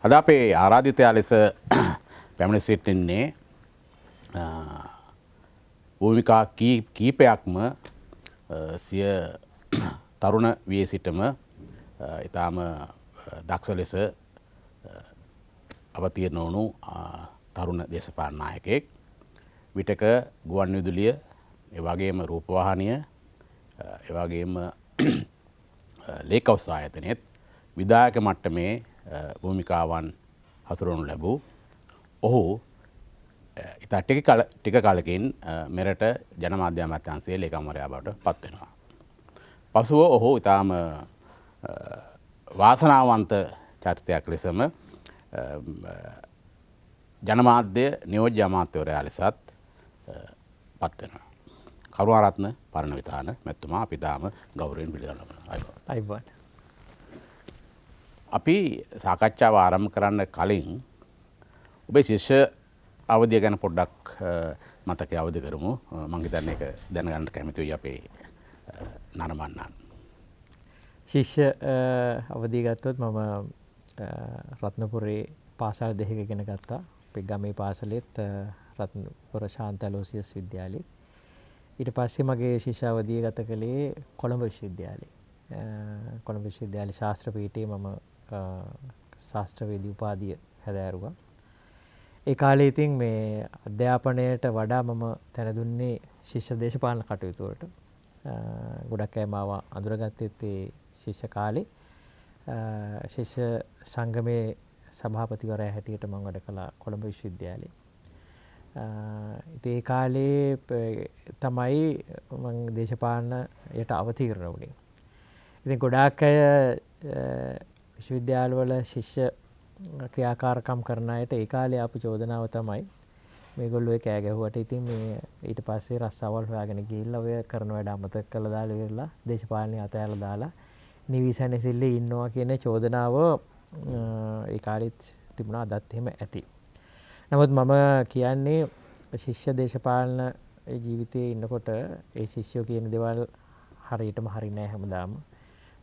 අද අපේ ආරාධිතයා ලෙස පැමිණ සිටින්නේ භූමිකා කීපයක්ම සිය තරුණ වියේ සිටම ඊටාම දක්ෂ ලෙස අවතීර්ණ වුණු තරුණ දේශපාලන නායකයෙක්. විටක ගුවන් විදුලිය, ඒ වගේම රූපවාහිනිය, ඒ වගේම ලේකවුස් ආයතනයේත් විධායක මට්ටමේ භූමිකාවන් හසුරවනු ලැබූ ඔහු ඉතා ටික කාලෙකින් මෙරට ජනමාධ්‍ය අමාත්‍යාංශයේ ලේකම්වරයා බවට පත් වෙනවා. පසුව ඔහු ඉතාම වාසනාවන්ත චරිතයක් ලෙසම ජනමාධ්‍ය නියෝජ්‍ය අමාත්‍යවරයා ලෙසත් පත් වෙනවා. කරුණාරත්න පරණවිතාන මැතිතුමා අපි තාම ගෞරවයෙන් පිළිගන්නවා. අයිබෝන්. අපි සාකච්ඡාව ආරම්භ කරන්න කලින් ඔබේ ශිෂ්‍ය අවධිය ගැන පොඩ්ඩක් මතකයේ අවදි කරමු. මම හිතන්නේ ඒක දැනගන්න කැමතියි අපේ නරඹන්නන්. ශිෂ්‍ය අවධිය ගත්තොත් මම රත්නපුරේ පාසල් දෙකක ඉගෙන ගත්තා. අපේ ගමේ පාසලෙත් රත්නපුර ශාන්ත ඇලෝසියස් විද්‍යාලෙත්. ඊට පස්සේ මගේ ශිෂ්‍ය අවධිය ගත කළේ කොළඹ විශ්වවිද්‍යාලේ. කොළඹ විශ්වවිද්‍යාලේ ශාස්ත්‍ර පීඨයේ මම ශාස්ත්‍රවේදී උපාධිය හැදෑරුවා. ඒ කාලේ ඉතින් මේ අධ්‍යාපනයට වඩා මම තැන දුන්නේ ශිෂ්‍ය දේශපාලන කටයුතු වලට. ගොඩක් අය මාව අඳුරගත්තෙත් ඒ ශිෂ්‍ය කාලේ. ශිෂ්‍ය සංගමේ සභාපතිවරයා හැටියට මම වැඩ කළා කොළඹ විශ්වවිද්‍යාලේ. ඉතින් ඒ කාලේ තමයි මම දේශපාලනයට අවතීර්ණ වුණේ. ඉතින් ගොඩාක් අය විශ්වවිද්‍යාලවල ශිෂ්‍ය ක්‍රියාකාරකම් කරන අයට ඒ කාලේ ආපු චෝදනාව තමයි මේගොල්ලෝ කෑ ගැහුවට ඉතින් මේ ඊට පස්සේ රස්සාවල් හොයාගෙන ගිහිල්ලා ඔය කරන වැඩ අමතක කළා දාලා ඉවරලා දේශපාලනේ අතහැරලා දාලා නිවිසනසිල්ලේ ඉන්නවා කියන චෝදනාව ඒ කාලෙත් තිබුණා, අදත් එහෙම ඇති. නමුත් මම කියන්නේ ශිෂ්‍ය දේශපාලන ජීවිතයේ ඉන්නකොට ඒ ශිෂ්‍යෝ කියන දේවල් හරියටම හරි නැහැ හැමදාම.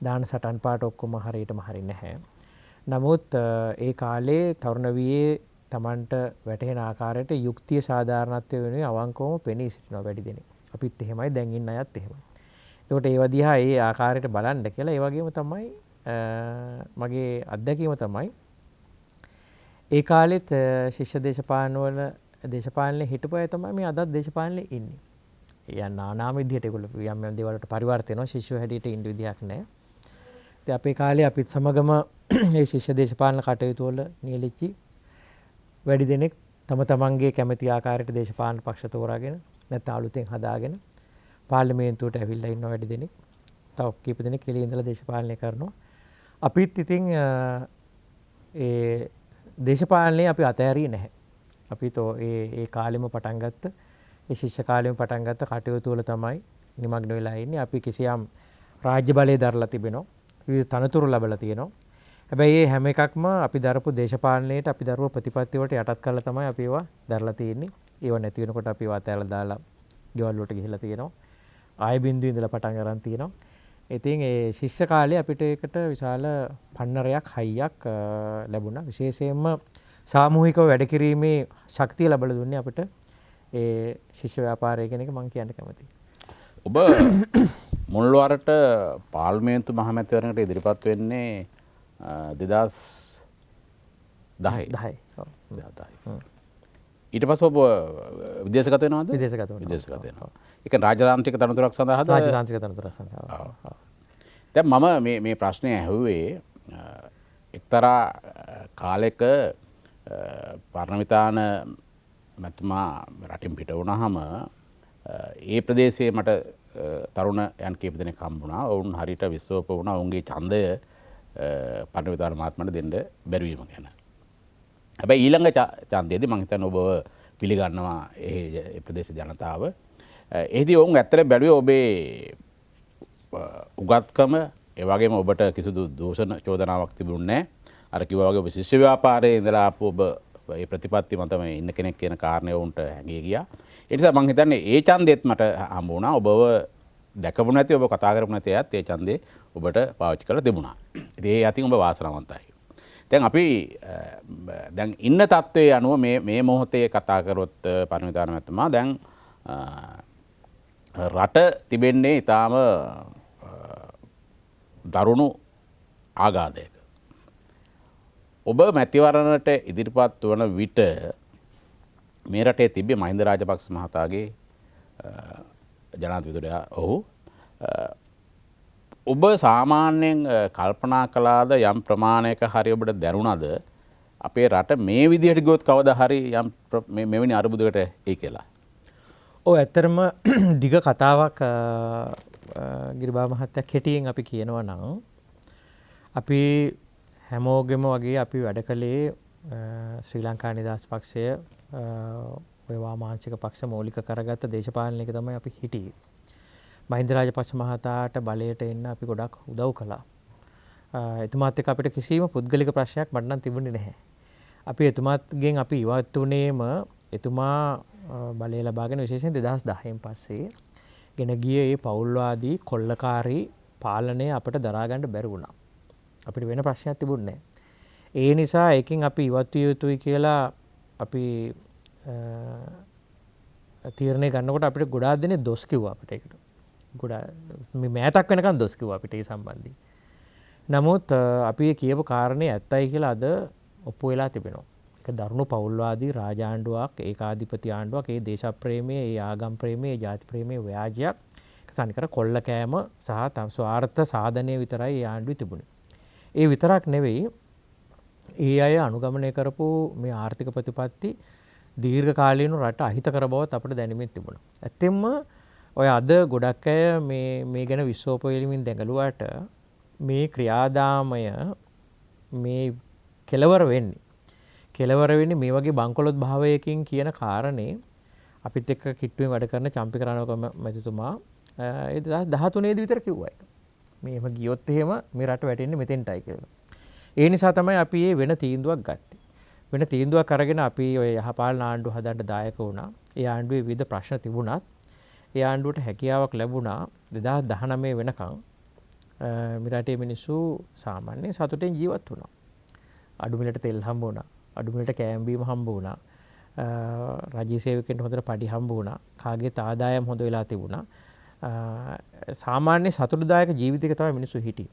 දාන සටන් පාට ඔක්කොම හරියටම හරි නැහැ. නමුත් ඒ කාලේ තරුණ වියේ Tamanට වැටහෙන ආකාරයට යුක්තිය සාධාරණත්වය වෙනුවෙන් අවංකවම පෙනී සිටිනවා වැඩි දෙනෙක්. අපිත් එහෙමයි, දැන් ඉන්න අයත් එහෙමයි. ඒකට ඒව දිහා ඒ ආකාරයට බලන්න කියලා. ඒ වගේම තමයි මගේ අත්දැකීම තමයි ඒ කාලෙත් ශිෂ්‍ය දේශපාලනේ හිටපු අය තමයි මේ අදත් දේශපාලනේ ඉන්නේ. යන්න නාම විදිහට ඒගොල්ලෝ යම් යම් දේවල් වලට පරිවර්තන වෙනවා. ශිෂ්‍යෝ හැටියට ඉන්න විදිහක් නැහැ. ඉතින් අපේ කාලේ අපිත් සමගම මේ ශිෂ්‍ය දේශපාලන කටයුතු වල නියැලිච්චි වැඩි දෙනෙක් තම තමන්ගේ කැමැති ආකාරයට දේශපාලන පක්ෂ තෝරාගෙන නැත්නම් අලුතෙන් හදාගෙන පාර්ලිමේන්තුවට ඇවිල්ලා ඉන්න වැඩි දෙනෙක්. තව කීප දෙනෙක් එළියේ ඉඳලා දේශපාලනය කරනවා. අපිත් ඉතින් ඒ දේශපාලනේ අපි අතහැරියේ නැහැ. අපිත් ඒ කාලෙම පටන් ගත්ත ඒ ශිෂ්‍ය කාලෙම පටන් ගත්ත කටයුතු වල තමයි නිමග්න වෙලා ඉන්නේ. අපි කිසියම් රාජ්‍ය බලය දරලා තිබෙනවා. විවිධ තනතුරු ලැබලා තියෙනවා. හැබැයි මේ හැම එකක්ම අපි දරපු දේශපාලනයේට අපි දරුව ප්‍රතිපත්ති වලට යටත් කරලා තමයි අපි ඒවා දරලා තියෙන්නේ. ඒව නැති වෙනකොට අපි ඒවා අතහැරලා දාලා ගෙවල් වලට ගිහිල්ලා තියෙනවා. ආය බින්දුවේ ඉඳලා පටන් ගන්න තියෙනවා. ඉතින් ඒ ශිෂ්‍ය කාලේ අපිට ඒකට විශාල පන්නරයක් හයියක් ලැබුණා. විශේෂයෙන්ම සාමූහිකව වැඩ කිරීමේ ශක්තිය ලැබලා දුන්නේ අපිට ඒ ශිෂ්‍ය ව්‍යාපාරය කියන එක මම කියන්න කැමතියි. ඔබ මුල්වරට පාර්ලිමේන්තු මහමැතිවරණයට ඉදිරිපත් වෙන්නේ 2010. ඊට පස්සේ ඔබ විදේශගත වෙනවද? විදේශගත වෙනවා. ඒක රාජතාන්ත්‍රික තනතුරක් සඳහාද? රාජතාන්ත්‍රික තනතුරක් සඳහා. දැන් මම මේ ප්‍රශ්නය ඇහුවේ එක්තරා කාලෙක පරණවිතාන මැතිතුමා රටින් පිට වුණාම ඒ ප්‍රදේශයේ මට තරුණයන් කීප දෙනෙක් හම්බුණා. ඔවුන් හරියට විශ්වාස වුණා ඔවුන්ගේ ඡන්දය පරණවිතාන මහත්මයාට දෙන්න බැරි වීම ගැන. හැබැයි ඊළඟ ඡන්දයේදී මම හිතන්නේ ඔබ පිළිගන්නවා ඒ ප්‍රදේශ ජනතාව. එහිදී ඔවුන් ඇත්තට බැලුවේ ඔබේ උගත්කම, ඒ වගේම ඔබට කිසිදු දූෂණ චෝදනාවක් තිබුණේ නැහැ. අර කිව්වා වගේ ඔබ ශිෂ්‍ය ව්‍යාපාරයේ ඉඳලා ආපු ඔබ මේ ප්‍රතිපත්ති මතම ඉන්න කෙනෙක් කියන කාරණේ උන්ට හැංගී ගියා. ඒ නිසා මම හිතන්නේ ඒ ඡන්දෙත් මට හම්බ වුණා. ඔබව දැකපු නැති, ඔබ කතා කරපු නැති අයත් ඒ ඡන්දේ ඔබට පාවිච්චි කරලා තිබුණා. ඉතින් ඒ අතින් ඔබ වාසනාවන්තයි. දැන් අපි දැන් ඉන්න තත්ත්වයේ අනුව මේ මොහොතේ කතා කරොත් පරමිතාන මැතිතුමා දැන් රට තිබෙන්නේ ඊටාම දරුණු ආඝාතයක. ඔබ මැතිවරණට ඉදිරිපත් වන විට මේ රටේ තිබ්බේ මහින්ද රාජපක්ෂ මහතාගේ ජනාධිපතිවරයා ඔහු ඔබ සාමාන්‍යයෙන් කල්පනා කළාද යම් ප්‍රමාණයක හරි ඔබට දැනුණාද අපේ රට මේ විදිහට ගියොත් කවදා හරි යම් මෙවැනි අරුබුදකට ඒ කියලා. ඔව් ඇත්තටම දිග කතාවක් ගිරිබා මහත්තයා කෙටියෙන් අපි කියනවා නම් අපි හැමෝගෙම වගේ අපි වැඩ කළේ ශ්‍රී ලංකා නිදහස් පක්ෂය ඔය වාමාංශික පක්ෂ මූලික කරගත්ත දේශපාලනයක තමයි අපි හිටියේ. මහින්ද රාජපක්ෂ මහතාට බලයට එන්න අපි ගොඩක් උදව් කළා. එතුමාත් එක්ක අපිට කිසිම පුද්ගලික ප්‍රශ්නයක් මට නම් තිබුණේ නැහැ. අපි එතුමාත්ගෙන් අපි ඉවත් වුණේම එතුමා බලය ලබාගෙන විශේෂයෙන් 2010න් පස්සේ ගෙන ගිය ඒ පෞල්වාදී කොල්ලකාරී පාලනය අපිට දරා ගන්න බැරි වුණා. අපිට වෙන ප්‍රශ්නයක් තිබුණේ නැහැ. ඒ නිසා ඒකෙන් අපි ඉවත් විය යුතුයි කියලා අපි තීරණය ගන්නකොට අපිට ගොඩාක් දෙනෙක් දොස් කිව්වා අපිට ඒකට. මේ මෑතක් වෙනකන් දොස් කිව්වා අපිට ඒ සම්බන්ධයෙන්. නමුත් අපි කියපු කාරණේ ඇත්තයි කියලා අද ඔප්පු වෙලා තිබෙනවා. ඒක දරුණු පෞල්වාදී රාජාණ්ඩුවක්, ඒකාධිපති ආණ්ඩුවක්, ඒ දේශප්‍රේමයේ, ඒ ආගම් ප්‍රේමයේ, ඒ ජාති ප්‍රේමයේ ව්‍යාජයක්, සානිකර කොල්ල කෑම සහ ස්වාර්ථ සාධනය විතරයි ඒ ආණ්ඩුවේ තිබුණේ. ඒ විතරක් නෙවෙයි ඒ අය අනුගමනය කරපු මේ ආර්ථික ප්‍රතිපත්ති දීර්ඝ කාලීනව රට අහිත කර බවත් අපිට දැනෙමින් තිබුණා. ඇත්තෙන්ම ඔය අද ගොඩක් අය මේ ගැන විශ්වාසපොයලිමින් දැඟලුවාට මේ ක්‍රියාදාමය මේ කෙලවර වෙන්නේ මේ වගේ බංකොලොත් භාවයකින් කියන කාරණේ අපිත් එක්ක කිට්ටුවෙන් වැඩ කරන චම්පික රණවක මැතිතුමා 2013 දී විතර කිව්වා ඒක. මේව ගියොත් එහෙම මේ රට වැටෙන්නේ මෙතෙන්ටයි කියලා. ඒ නිසා තමයි අපි මේ වෙන තීන්දුවක් ගත්තේ. වෙන තීන්දුවක් අරගෙන අපි ඔය යහපාලන ආණ්ඩුව හදන්න දායක වුණා. ඒ ආණ්ඩුවේ විවිධ ප්‍රශ්න තිබුණත් ඒ ආණ්ඩුවට හැකියාවක් ලැබුණා 2019 වෙනකන් මේ රටේ මිනිස්සු සාමාන්‍ය සතුටෙන් ජීවත් වුණා. අඩු මිලට තෙල් හම්බ වුණා. අඩු මිලට කෑම බීම හම්බ වුණා. රජීය සේවකයන්ට හොඳට පඩි හම්බ වුණා. කාගේත් ආදායම් හොඳ වෙලා තිබුණා. සාමාන්‍ය සතුටුදායක ජීවිතයක තමයි මිනිස්සු හිටියේ.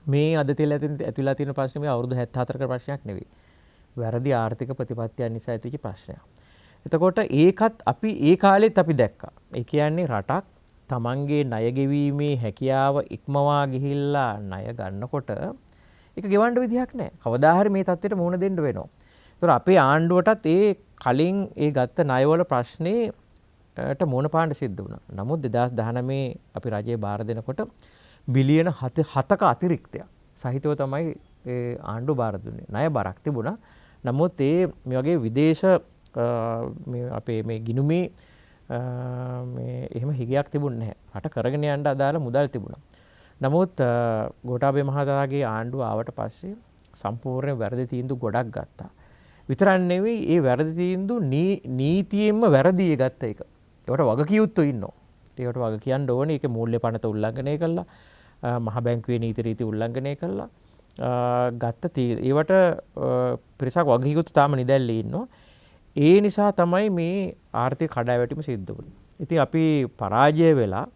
මේ අද ඇතිලා තියෙන ප්‍රශ්නේ මේ අවුරුදු 74ක ප්‍රශ්නයක් නෙවෙයි. වැරදි ආර්ථික ප්‍රතිපත්තියන් නිසා ඇතිවෙච්ච ප්‍රශ්නයක්. එතකොට ඒකත් අපි ඒ කාලෙත් අපි දැක්කා. ඒ කියන්නේ රටක් තමන්ගේ ණය ගෙවීමේ හැකියාව ඉක්මවා ගිහිල්ලා ණය ගන්නකොට ඒක ගෙවන්න විදිහක් නැහැ. කවදා හරි මේ තත්ත්වයට මුහුණ දෙන්න වෙනවා. ඒතර අපේ ආණ්ඩුවටත් ඒ කලින් ඒ ගත්ත ණයවල ප්‍රශ්නේට මුහුණ පාන්න සිද්ධ වුණා. නමුත් 2019 අපි රජය බාර දෙනකොට බිලියන 7ක අතිරික්තයක් සහිතව තමයි ඒ ආණ්ඩුව බාර දුන්නේ. ණය බරක් තිබුණා. නමුත් මේ වගේ විදේශ අපේ මේ ගිණුමේ එහෙම හිගයක් තිබුණේ නැහැ. රට කරගෙන යන්න අදාළ මුදල් තිබුණා. නමුත් ගෝඨාභය මහතාගේ ආණ්ඩුව ආවට පස්සේ සම්පූර්ණ වැරදි තීන්දුව ගොඩක් ගත්තා. විතරක් නෙවෙයි ඒ වැරදි තීන්දුව නීතියෙන්ම වැරදි ගත්ත එක. ඒකට වගකියුත්තෝ ඉන්නවා. ඒකට වග කියන්න ඕනේ. ඒක මූල්‍ය පනත උල්ලංඝනය කළා. මහ බැංකුවේ නීති රීති උල්ලංඝනය කළා. ගත්ත ඒවට පිරිසක් වගකියුතු තාම නිදැල්ලේ ඉන්නවා. ඒ නිසා තමයි මේ ආර්ථික කඩාවැටීම සිද්ධ වුණේ. ඉතින් අපි පරාජය වෙලා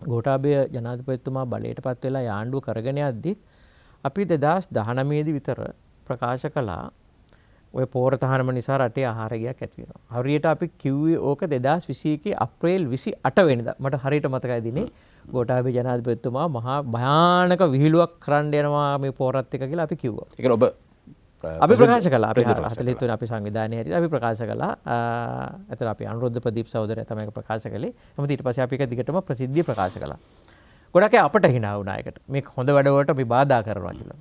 ගෝඨාභය ජනාධිපතිතුමා බලයටපත් වෙලා ආණ්ඩුව කරගෙන යද්දිත් අපි 2019 දී විතර ප්‍රකාශ කළා ඔය පෝර තහනම නිසා රටේ ආහාර ගියක් ඇති වෙනවා. හරියට අපි කිව්වේ ඕක 2021 අප්‍රේල් 28 වෙනිදා. මට හරියට මතකයි දිනේ ගෝඨාභය ජනාධිපතිතුමා මහා භයානක විහිළුවක් කරන්න යනවා මේ පෝරත් එක කියලා අපි කිව්වා. ඒක ඔබ අපි ප්‍රකාශ කළා. අපි 43 අපි සංවිධානයේ හැටියට අපි ප්‍රකාශ කළා. අතන අපි අනුරුද්ධ ප්‍රදීප් සහෝදරයා තමයි ඒක ප්‍රකාශ කළේ. නමුත් ඊට පස්සේ අපි ඒක දිගටම ප්‍රසිද්ධිය ප්‍රකාශ කළා. ගොඩක් අපට hina වුණා ඒකට. මේක හොඳ වැඩවලට අපි බාධා කරනවා කියලා.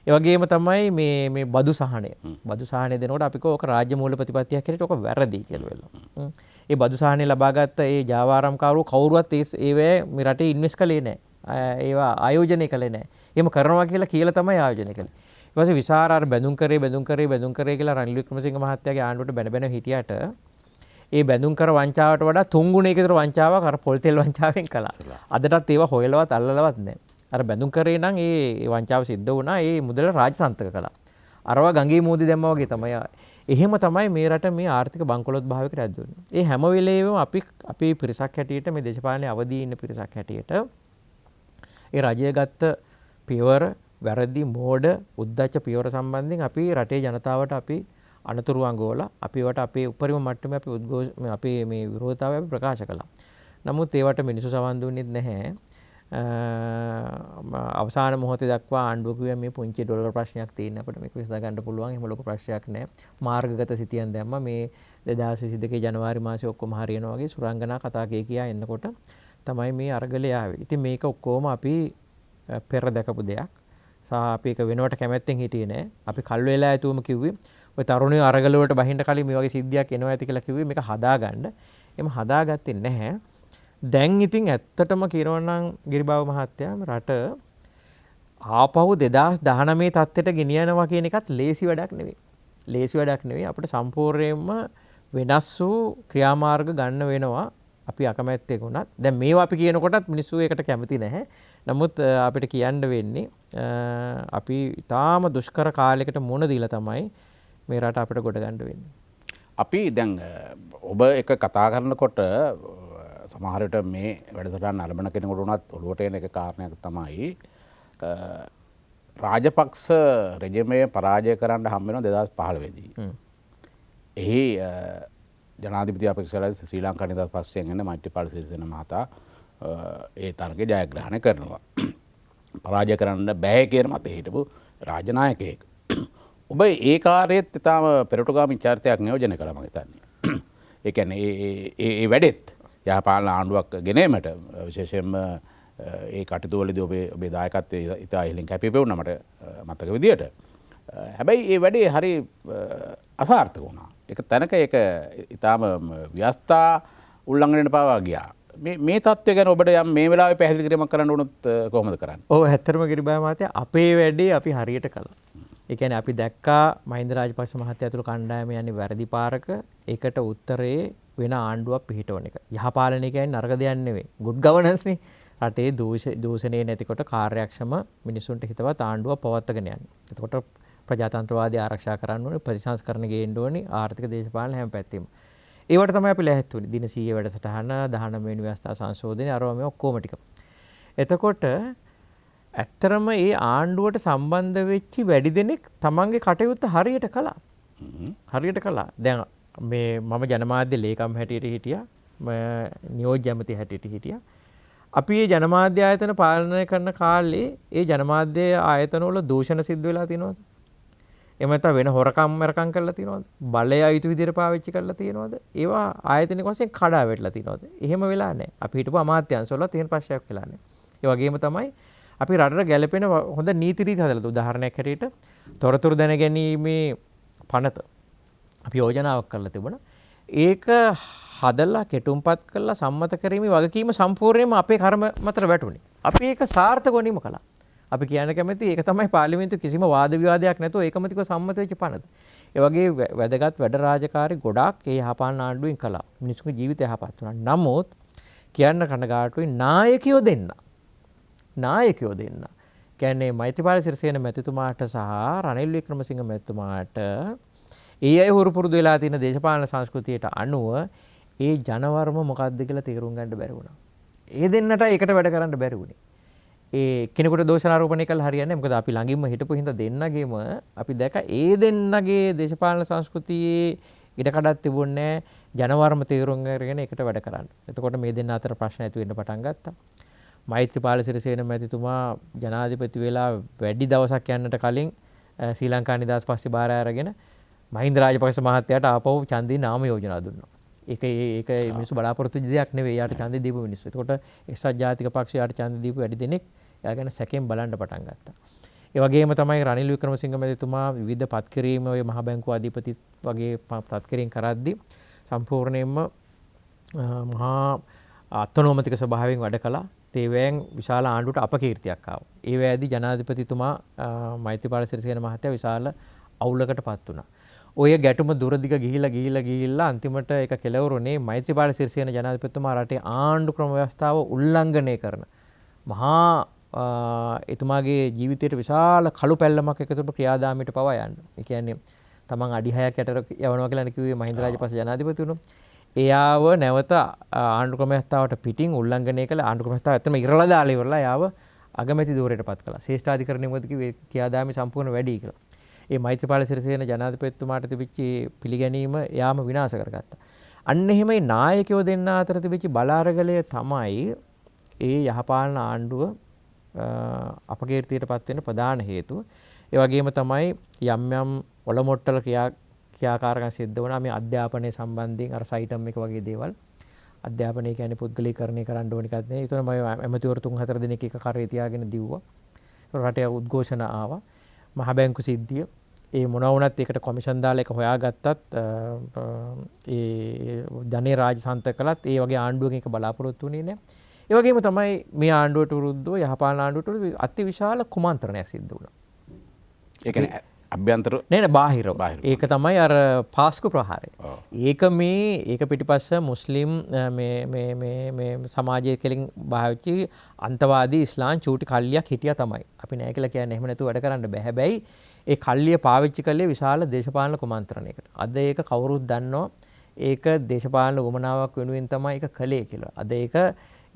ඒ වගේම තමයි මේ බදු සහනය. බදු සහනය දෙනකොට අපි කෝ ඔක රාජ්‍ය මූල ප්‍රතිපත්තියක් හැටියට ඔක වැරදි කියලා වෙලා. ඒ බදු සහනය ලබාගත්ත ඒ ජාවාරම්කාරවෝ කවුරුවත් ඒවේ මේ රටේ ඉන්වෙස්ට් කළේ නැහැ. ඒවා ආයෝජනය කළේ නැහැ. එහෙම කරනවා කියලා තමයි ආයෝජනය කළේ. ඊට පස්සේ විසාරාර බැඳුම් කරේ කියලා රනිල් වික්‍රමසිංහ මහත්තයාගේ ආණ්ඩුවට බැන හිටියට ඒ බැඳුම් කර වංචාවට වඩා 3 ගුණයක විතර වංචාවක් අර පොල් තෙල් වංචාවෙන් කළා. අදටත් ඒවා හොයලවත් අල්ලලවත් නැහැ. අර බැඳුම් කරේ නම් ඒ වංචාව සිද්ධ වුණා. ඒ මුදල රාජසන්තක කළා. අරවා ගංගේ මූදි දැම්මා වගේ තමයි. එහෙම තමයි මේ රට මේ ආර්ථික බංකොලොත් භාවයකට ඇද්දුනේ. ඒ හැම වෙලේම අපි පිරිසක් හැටියට මේ දේශපාලනයේ අවදී ඉන්න පිරිසක් හැටියට ඒ රජය ගත්ත පියවර වැරදි මෝඩ උද්දච්ච පියවර සම්බන්ධයෙන් අපි රටේ ජනතාවට අපි අනතුරු අඟවලා අපිවට අපේ උපරිම මට්ටමේ අපි මේ විරෝධතාවය අපි ප්‍රකාශ කළා. නමුත් ඒවට මිනිස්සු සවන් දුන්නේ නැහැ. අවසාන මොහොතේ දක්වා ආණ්ඩුව කිව්වා මේ පුංචි ඩොලර් ප්‍රශ්නයක් තියෙන අපිට මේක විසඳ ගන්න පුළුවන්. එහෙම ලොකු ප්‍රශ්නයක් නැහැ. මාර්ගගත සිතියන් දැම්මා මේ 2022 ජනවාරි මාසේ ඔක්කොම හරියනවා වගේ සුරංගනා කතා කියා එන්නකොට තමයි මේ අරගලය ආවේ. ඉතින් මේක ඔක්කොම අපි පෙර දැකපු දෙයක්. අපි ඒක වෙනවට කැමැත්තෙන් හිටියේ නෑ. අපි කල් වේලා ඇතුවම කිව්වේ ඔය තරුණයෝ අරගල වලට බහින්න කලින් මේ වගේ සිද්ධියක් එනවා ඇති කියලා කිව්වේ මේක හදාගන්න. එහම හදාගත්තේ නැහැ. දැන් ඉතින් ඇත්තටම කියනවා නම් ගිරිබාව මහත්තයා රට ආපහු 2019 තත්ත්වයට ගෙනියනවා කියන එකත් ලේසි වැඩක් නෙවෙයි. ලේසි වැඩක් නෙවෙයි. අපිට සම්පූර්ණයෙන්ම වෙනස් වූ ක්‍රියාමාර්ග ගන්න වෙනවා. අපි අකමැත්තෙන් වුණත් දැන් මේවා අපි කියනකොටත් මිනිස්සු ඒකට කැමති නැහැ. නමුත් අපිට කියන්න වෙන්නේ අපි ඊටාම දුෂ්කර කාලයකට මුහුණ දීලා තමයි මේ රට අපිට ගොඩ ගන්න වෙන්නේ. අපි දැන් ඔබ එක කතා කරනකොට සමහර විට මේ වැඩසටහන අරබන කෙනෙකුට උනත් ඔළුවට එන එක කාරණයක් තමයි රාජපක්ෂ රෙජිමය පරාජය කරන්න හම්බ වෙනවා 2015 දී. එහි ජනාධිපති අපේක්ෂාලද ශ්‍රී ලංකා නිදහස් පක්ෂයෙන් එන මෛත්‍රීපාල සිරිසේන මහතා ඒ තරගේ ජයග්‍රහණය කරනවා. පරාජය කරන්න බෑ කියන මතේ හිටපු රාජනායකයෙක්. ඔබ ඒ කාර්යයේත් තාම පෙරටුගාමී චාරිත්‍රයක් නියෝජනය කළා මම හිතන්නේ. ඒ කියන්නේ ඒ වැඩෙත් යහපාලන ආණ්ඩුවක් ගෙනීමට විශේෂයෙන්ම ඒ කටයුතු වලදී ඔබේ දායකත්වය ඉතා ඉහළින් කැපී පෙවුණා මට මතක විදියට. හැබැයි ඒ වැඩේ හරි අසාර්ථක වුණා. ඒක තැනක ඒක ඊටාම ව්‍යස්ථා උල්ලංඝනයට පාවා ගියා. මේ තත්ත්වය ගැන ඔබට යම් මේ වෙලාවේ පැහැදිලි කිරීමක් කරන්න උනොත් කොහොමද කරන්නේ? ඔව් ඇත්තටම ගිරිබාව මහත්තයා අපේ වැඩේ අපි හරියට කළා. ඒ කියන්නේ අපි දැක්කා මහින්ද රාජපක්ෂ මහත්තයා ඇතුළු කණ්ඩායම යන්නේ වැරදි පාරක. ඒකට උත්තරේ වෙන ආණ්ඩුවක් පිහිටවන එක. යහපාලනය කියන්නේ නරක දෙයක් නෙවෙයි. good governance නේ. රටේ දූෂණය නැතිකොට කාර්යක්ෂම මිනිසුන්ට හිතවත් ආණ්ඩුවක් පවත්වාගෙන යන්නේ. එතකොට ප්‍රජාතන්ත්‍රවාදී ආරක්ෂා කරන්න ඕනේ, ප්‍රතිසංස්කරණ ගේන්න ඕනේ, ආර්ථික දේශපාලන හැම පැත්තෙම. ඒවට තමයි අපි ලැහැත් වෙන්නේ. දින 100 වැඩසටහන 19 වෙනි ව්‍යවස්ථා සංශෝධනය අරවා මේ ඔක්කොම ටික. එතකොට ඇත්තරම මේ ආණ්ඩුවට සම්බන්ධ වෙච්චි වැඩි දෙනෙක් තමන්ගේ කටයුත්ත හරියට කළා. හරියට කළා. දැන් මේ මම ජනමාධ්‍ය ලේකම් හැටියට හිටියා. නියෝජ්‍ය ඇමති හැටියට හිටියා. අපි මේ ජනමාධ්‍ය ආයතන පාලනය කරන කාලේ ඒ ජනමාධ්‍ය ආයතන වල දූෂණ සිද්ධ වෙලා තියෙනවද? එහෙම නැත්නම් වෙන හොරකම් මරකම් කරලා තියෙනවද? බලය අයිතු විදිහට පාවිච්චි කරලා තියෙනවද? ඒවා ආයතනික වශයෙන් කඩා වැටලා තියෙනවද? එහෙම වෙලා නැහැ. අපි හිටපු අමාත්‍යාංශවලත් එහෙම ප්‍රශ්නයක් වෙලා නැහැ. ඒ වගේම තමයි අපි රටට ගැළපෙන හොඳ නීති රීති හදලා උදාහරණයක් හැටියට තොරතුරු දැනගැනීමේ පනත අපි යෝජනාවක් කරලා තිබුණා. ඒක හදලා කෙටුම්පත් කරලා සම්මත කිරීමේ වගකීම සම්පූර්ණයෙන්ම අපේ කර්ම මතට වැටුනේ. අපි ඒක සාර්ථකව නිම කළා. අපි කියන්න කැමති ඒක තමයි පාර්ලිමේන්තුවේ කිසිම වාද විවාදයක් නැතුව ඒකමතිකව සම්මත වෙච්ච පනත. ඒ වගේ වැදගත් වැඩ රාජකාරි ගොඩාක් ඒ යහපාලන ආණ්ඩුවෙන් කළා. මිනිස්සුන්ගේ ජීවිතය යහපත් වුණා. නමුත් කියන්න කනගාටුයි නායකයෝ දෙන්න. කියන්නේ මෛත්‍රීපාල සිරිසේන මැතිතුමාට සහ රනිල් වික්‍රමසිංහ මැතිතුමාට ඒ අය හුරු පුරුදු වෙලා තියෙන දේශපාලන සංස්කෘතියට අනුව ඒ ජනවර්ම මොකක්ද කියලා තේරුම් ගන්න බැරි වුණා. ඒ දෙන්නට ඒකට වැඩ කරන්න බැරි වුණේ. ඒ කෙනෙකුට දෝෂාරෝපණය කළා හරියන්නේ නැහැ. මොකද අපි ළඟින්ම හිටපු හින්දා දෙන්නගේම අපි දැක ඒ දෙන්නගේ දේශපාලන සංස්කෘතියේ ඉඩකඩක් තිබුණේ ජනවර්ම තේරුම් අරගෙන ඒකට වැඩ කරන්න. එතකොට මේ දෙන්න අතර ප්‍රශ්න ඇති වෙන්න පටන් ගත්තා. මෛත්‍රීපාල සිරිසේන මැතිතුමා ජනාධිපති වෙලා වැඩි දවසක් යන්නට කලින් ශ්‍රී ලංකා නිදහස් පස්සේ බාර අරගෙන මහින්ද රාජපක්ෂ මහත්තයාට ආපහු ඡන්දේ නාම යෝජනා දුන්නා. ඒක මිනිස්සු බලාපොරොත්තු වෙච්ච දෙයක් නෙවෙයි. යාට ඡන්දේ දීපු මිනිස්සු. එතකොට එක්සත් ජාතික පක්ෂය යාට ඡන්දේ දීපු වැඩි දෙනෙක් එයා ගැන සැකෙන් බලන්න පටන් ගත්තා. ඒ වගේම තමයි රනිල් වික්‍රමසිංහ මැතිතුමා විවිධ පත්කිරීම ඔය මහ බැංකුව අධිපති වගේ පත්කිරීම කරද්දී සම්පූර්ණයෙන්ම මහා අත්නෝමතික ස්වභාවයෙන් වැඩ කළා. තේවැයෙන් විශාල ආණ්ඩුවට අපකීර්තියක් ආවා. ඒ වේදී ජනාධිපතිතුමා මෛත්‍රීපාල සිරිසේන මහත්තයා විශාල අවුලකටපත් වුණා. ඔය ගැටුම දුරදිග ගිහිලා අන්තිමට ඒක කෙලවරුනේ මෛත්‍රීපාල සිරිසේන ජනාධිපතිතුමා රටේ ආණ්ඩු ක්‍රම ව්‍යවස්ථාව උල්ලංඝනය කරන මහා එතුමාගේ ජීවිතයට විශාල කළු පැල්ලමක් එකතු ක්‍රියාදාමයට පවා යන්න. ඒ කියන්නේ තමන් අඩි 6ක් යටට යවනවා කියලා කිව්වේ මහින්ද රාජපක්ෂ ජනාධිපතිතුමෝ. එයාව නැවත ආණ්ඩු ක්‍රමස්ථාවට පිටින් උල්ලංඝනය කළ ආණ්ඩු ක්‍රමස්ථාව ඇත්තම ඉරලා දාලා ඉවරලා එයාව අගමැති ධූරයටපත් කළා. ශ්‍රේෂ්ඨාධිකරණය මොකද කිව්වේ ක්‍රියාදාමය සම්පූර්ණ වැඩි කියලා. ඒ මෛත්‍රීපාල සිරිසේන ජනාධිපතිතුමාට තිබිච්ච පිළිගැනීම යාම විනාශ කරගත්තා. අන්න එහෙමයි නායකයෝ දෙන්න අතර තිබිච්ච බලාරගලය තමයි ඒ යහපාලන ආණ්ඩුව අපකීර්තියටපත් වෙන්න ප්‍රධාන හේතුව. ඒ වගේම තමයි යම් යම් ඔලොමොට්ටල ක්‍රියාකාරකම් සිද්ධ වුණා මේ අධ්‍යාපනය සම්බන්ධයෙන් අර සයිටම් එක වගේ දේවල්. අධ්‍යාපනය කියන්නේ පුද්ගලීකරණය කරන්න ඕන එකක් නෙවෙයි. ඒතර මම ඇමතිවරු 3-4 දෙනෙක් එක කරේ තියාගෙන දිව්වා. රටේ උද්ඝෝෂණ ආවා. මහ බැංකු සිද්ධිය ඒ මොනවා වුණත් ඒකට කොමිෂන් දාලා ඒක හොයාගත්තත් ඒ ධනේ රාජසන්ත කළත් ඒ වගේ ආණ්ඩුවකින් ඒක බලාපොරොත්තු වෙන්නේ නැහැ. ඒ වගේම තමයි මේ ආණ්ඩුවට විරුද්ධව යහපාලන ආණ්ඩුවට අතිවිශාල කුමන්ත්‍රණයක් සිද්ධ වුණා. ඒ කියන්නේ අභ්‍යන්තර නෑ බාහිරව. ඒක තමයි අර පාස්කු ප්‍රහාරය. ඒක පිටිපස්ස මුස්ලිම් මේ සමාජයේ කෙලින් භාවිතී අන්තවාදී ඉස්ලාම් චූටි කල්ලියක් හිටියා තමයි. අපි නෑ කියලා කියන්නේ එහෙම නැතුව වැඩ කරන්න බෑ. හැබැයි ඒ කල්ලිය පාවිච්චි කළේ විශාල දේශපාලන කුමන්ත්‍රණයකට. අද ඒක කවුරුත් දන්නවා. ඒක දේශපාලන උවමනාවක් වෙනුවෙන් තමයි ඒක කළේ කියලා. අද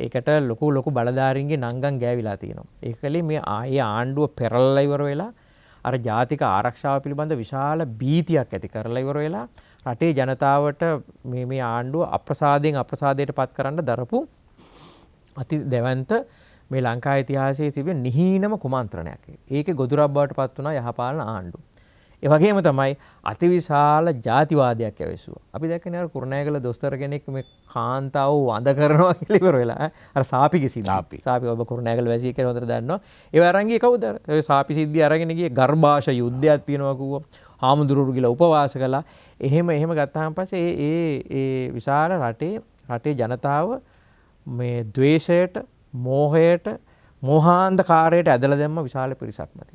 ඒකට ලොකු බලධාරීන්ගේ නංගන් ගෑවිලා තියෙනවා. ඒක කලේ මේ ආයේ ආණ්ඩුව පෙරලලා ඉවර වෙලා අර ජාතික ආරක්ෂාව පිළිබඳ විශාල භීතියක් ඇති කරලා ඉවර වෙලා රටේ ජනතාවට මේ ආණ්ඩුව අප්‍රසාදයට පත් කරන්න දරපු අති දැවැන්ත මේ ලංකා ඉතිහාසයේ තිබෙන නිහීනම කුමන්ත්‍රණයක්. ඒකේ ගොදුරක් බවට පත් වුණා යහපාලන ආණ්ඩුව. ඒ වගේම තමයි අතිවිශාල ජාතිවාදයක් ඇවිස්සුවා. අපි දැක්කනේ අර කුරුණෑගල දොස්තර කෙනෙක් මේ කාන්තාව වඳ කරනවා කියලා ඉවර වෙලා අර සාපිගේ සිද්ධිය. සාපි ඔබ කුරුණෑගල වැසියෙක් කියලා හොඳට දන්නවා. ඒ අරන් ගියේ කවුද? ඒ සාපි සිද්ධිය අරගෙන ගියේ ගර්භාෂ යුද්ධයක් තියෙනවා කිව්වා. හාමුදුරුවෝ ගිහලා උපවාස කළා. එහෙම ගත්තාන් පස්සේ ඒ විශාල රටේ ජනතාව මේ ද්වේෂයට, මෝහයට, මෝහාන්ධකාරයට ඇදලා දැම්ම විශාල පිරිසක් නැති.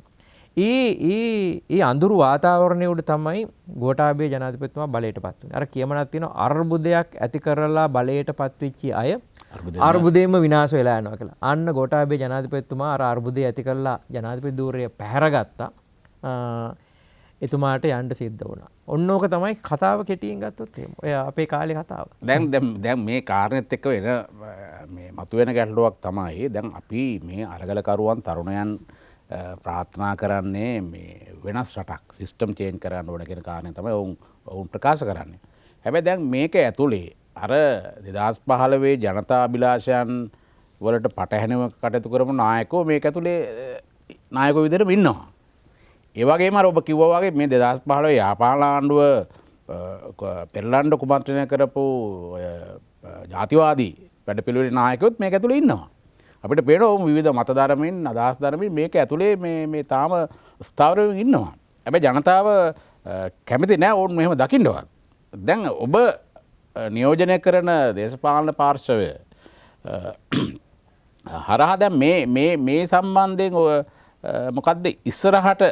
ඒ අඳුරු වාතාවරණය උඩ තමයි ගෝඨාභය ජනාධිපතිතුමා බලයටපත් වුණේ. අර කියමනක් තියෙනවා අර්බුදයක් ඇති කරලා බලයටපත් වෙච්ච අය අර්බුදයෙන්ම විනාශ වෙලා යනවා කියලා. අන්න ගෝඨාභය ජනාධිපතිතුමා අර අර්බුදය ඇති කරලා ජනාධිපති ධූරය පැහැරගත්තා. එතුමාට යන්න සිද්ධ වුණා. ඔන්න ඕක තමයි කතාව කෙටියෙන් ගත්තොත් එහෙම. ඔය අපේ කාලේ කතාව. දැන් මේ කාරණෙත් එක්ක වෙන මේ මතුවෙන ගැටලුවක් තමයි දැන් අපි මේ අරගලකරුවන් තරුණයන් ප්‍රාර්ථනා කරන්නේ මේ වෙනස් රටක් සිස්ටම් චේන්ජ් කරන්න ඕන කියන කාරණේ තමයි ඔවුන් ප්‍රකාශ කරන්නේ. හැබැයි දැන් මේක ඇතුලේ අර 2015 ජනතා අභිලාෂයන් වලට පටහැනිව කටයුතු කරපු නායකයෝ මේක ඇතුලේ නායකයෝ විදිහටම ඉන්නවා. ඒ වගේම අර ඔබ කිව්වා වගේ මේ 2015 යහපාලන ආණ්ඩුව පෙරලන්න කුමන්ත්‍රණය කරපු ජාතිවාදී වැඩපිළිවෙලේ නායකයොත් මේක ඇතුලේ ඉන්නවා. අපිට පේනවා විවිධ මත ධර්මයෙන් අදහස් ධර්මයෙන් මේක ඇතුලේ මේ තාම ස්ථාවරව ඉන්නවා. හැබැයි ජනතාව කැමති නැහැ ඕන් මෙහෙම දකින්නවත්. දැන් ඔබ නියෝජනය කරන දේශපාලන පාර්ශවය හරහා දැන් මේ සම්බන්ධයෙන් මොකද්ද ඉස්සරහට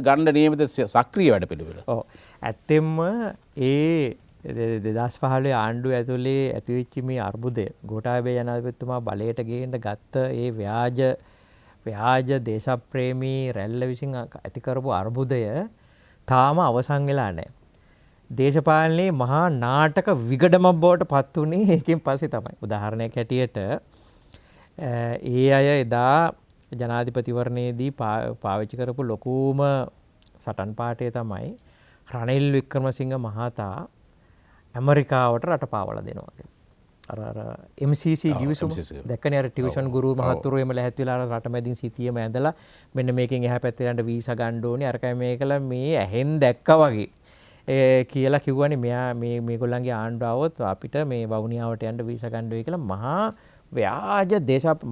ගන්න නියමිත සක්‍රීය වැඩපිළිවෙල? ඔව්. ඇත්තෙන්ම ඒ 2015 ආණ්ඩුව ඇතුලේ ඇතිවෙච්ච මේ අර්බුදය ගෝඨාභය ජනාධිපතිතුමා බලයට ගේන්න ගත්ත ඒ ව්‍යාජ දේශප්‍රේමී රැල්ල විසින් ඇති කරපු අර්බුදය තාම අවසන් වෙලා නැහැ. දේශපාලනයේ මහා නාටක විගඩමක් බවට පත් වුණේ ඒකෙන් පස්සේ තමයි. උදාහරණයක් හැටියට ඒ අය එදා ජනාධිපතිවරණයේදී පාවිච්චි කරපු ලොකුම සටන් පාඨය තමයි රනිල් වික්‍රමසිංහ මහතා ඇමරිකාවට රට පාවලා දෙනවා කියලා. අර MCC ගිවිසුම දැක්කනේ අර ටියුෂන් ගුරු මහතුරු එම ලැහත් වෙලා අර රටමැදින් සිටියම ඇඳලා මෙන්න මේකෙන් එහා පැත්තේ යන්න වීසා ගන්න ඕනේ අරකයි මේකලා මේ ඇහෙන් දැක්කා වගේ කියලා කිව්වනේ මෙයා මේගොල්ලන්ගේ ආණ්ඩුව આવොත් අපිට මේ වවුනියාවට යන්න වීසා ගන්න වෙයි කියලා මහා ව්‍යාජ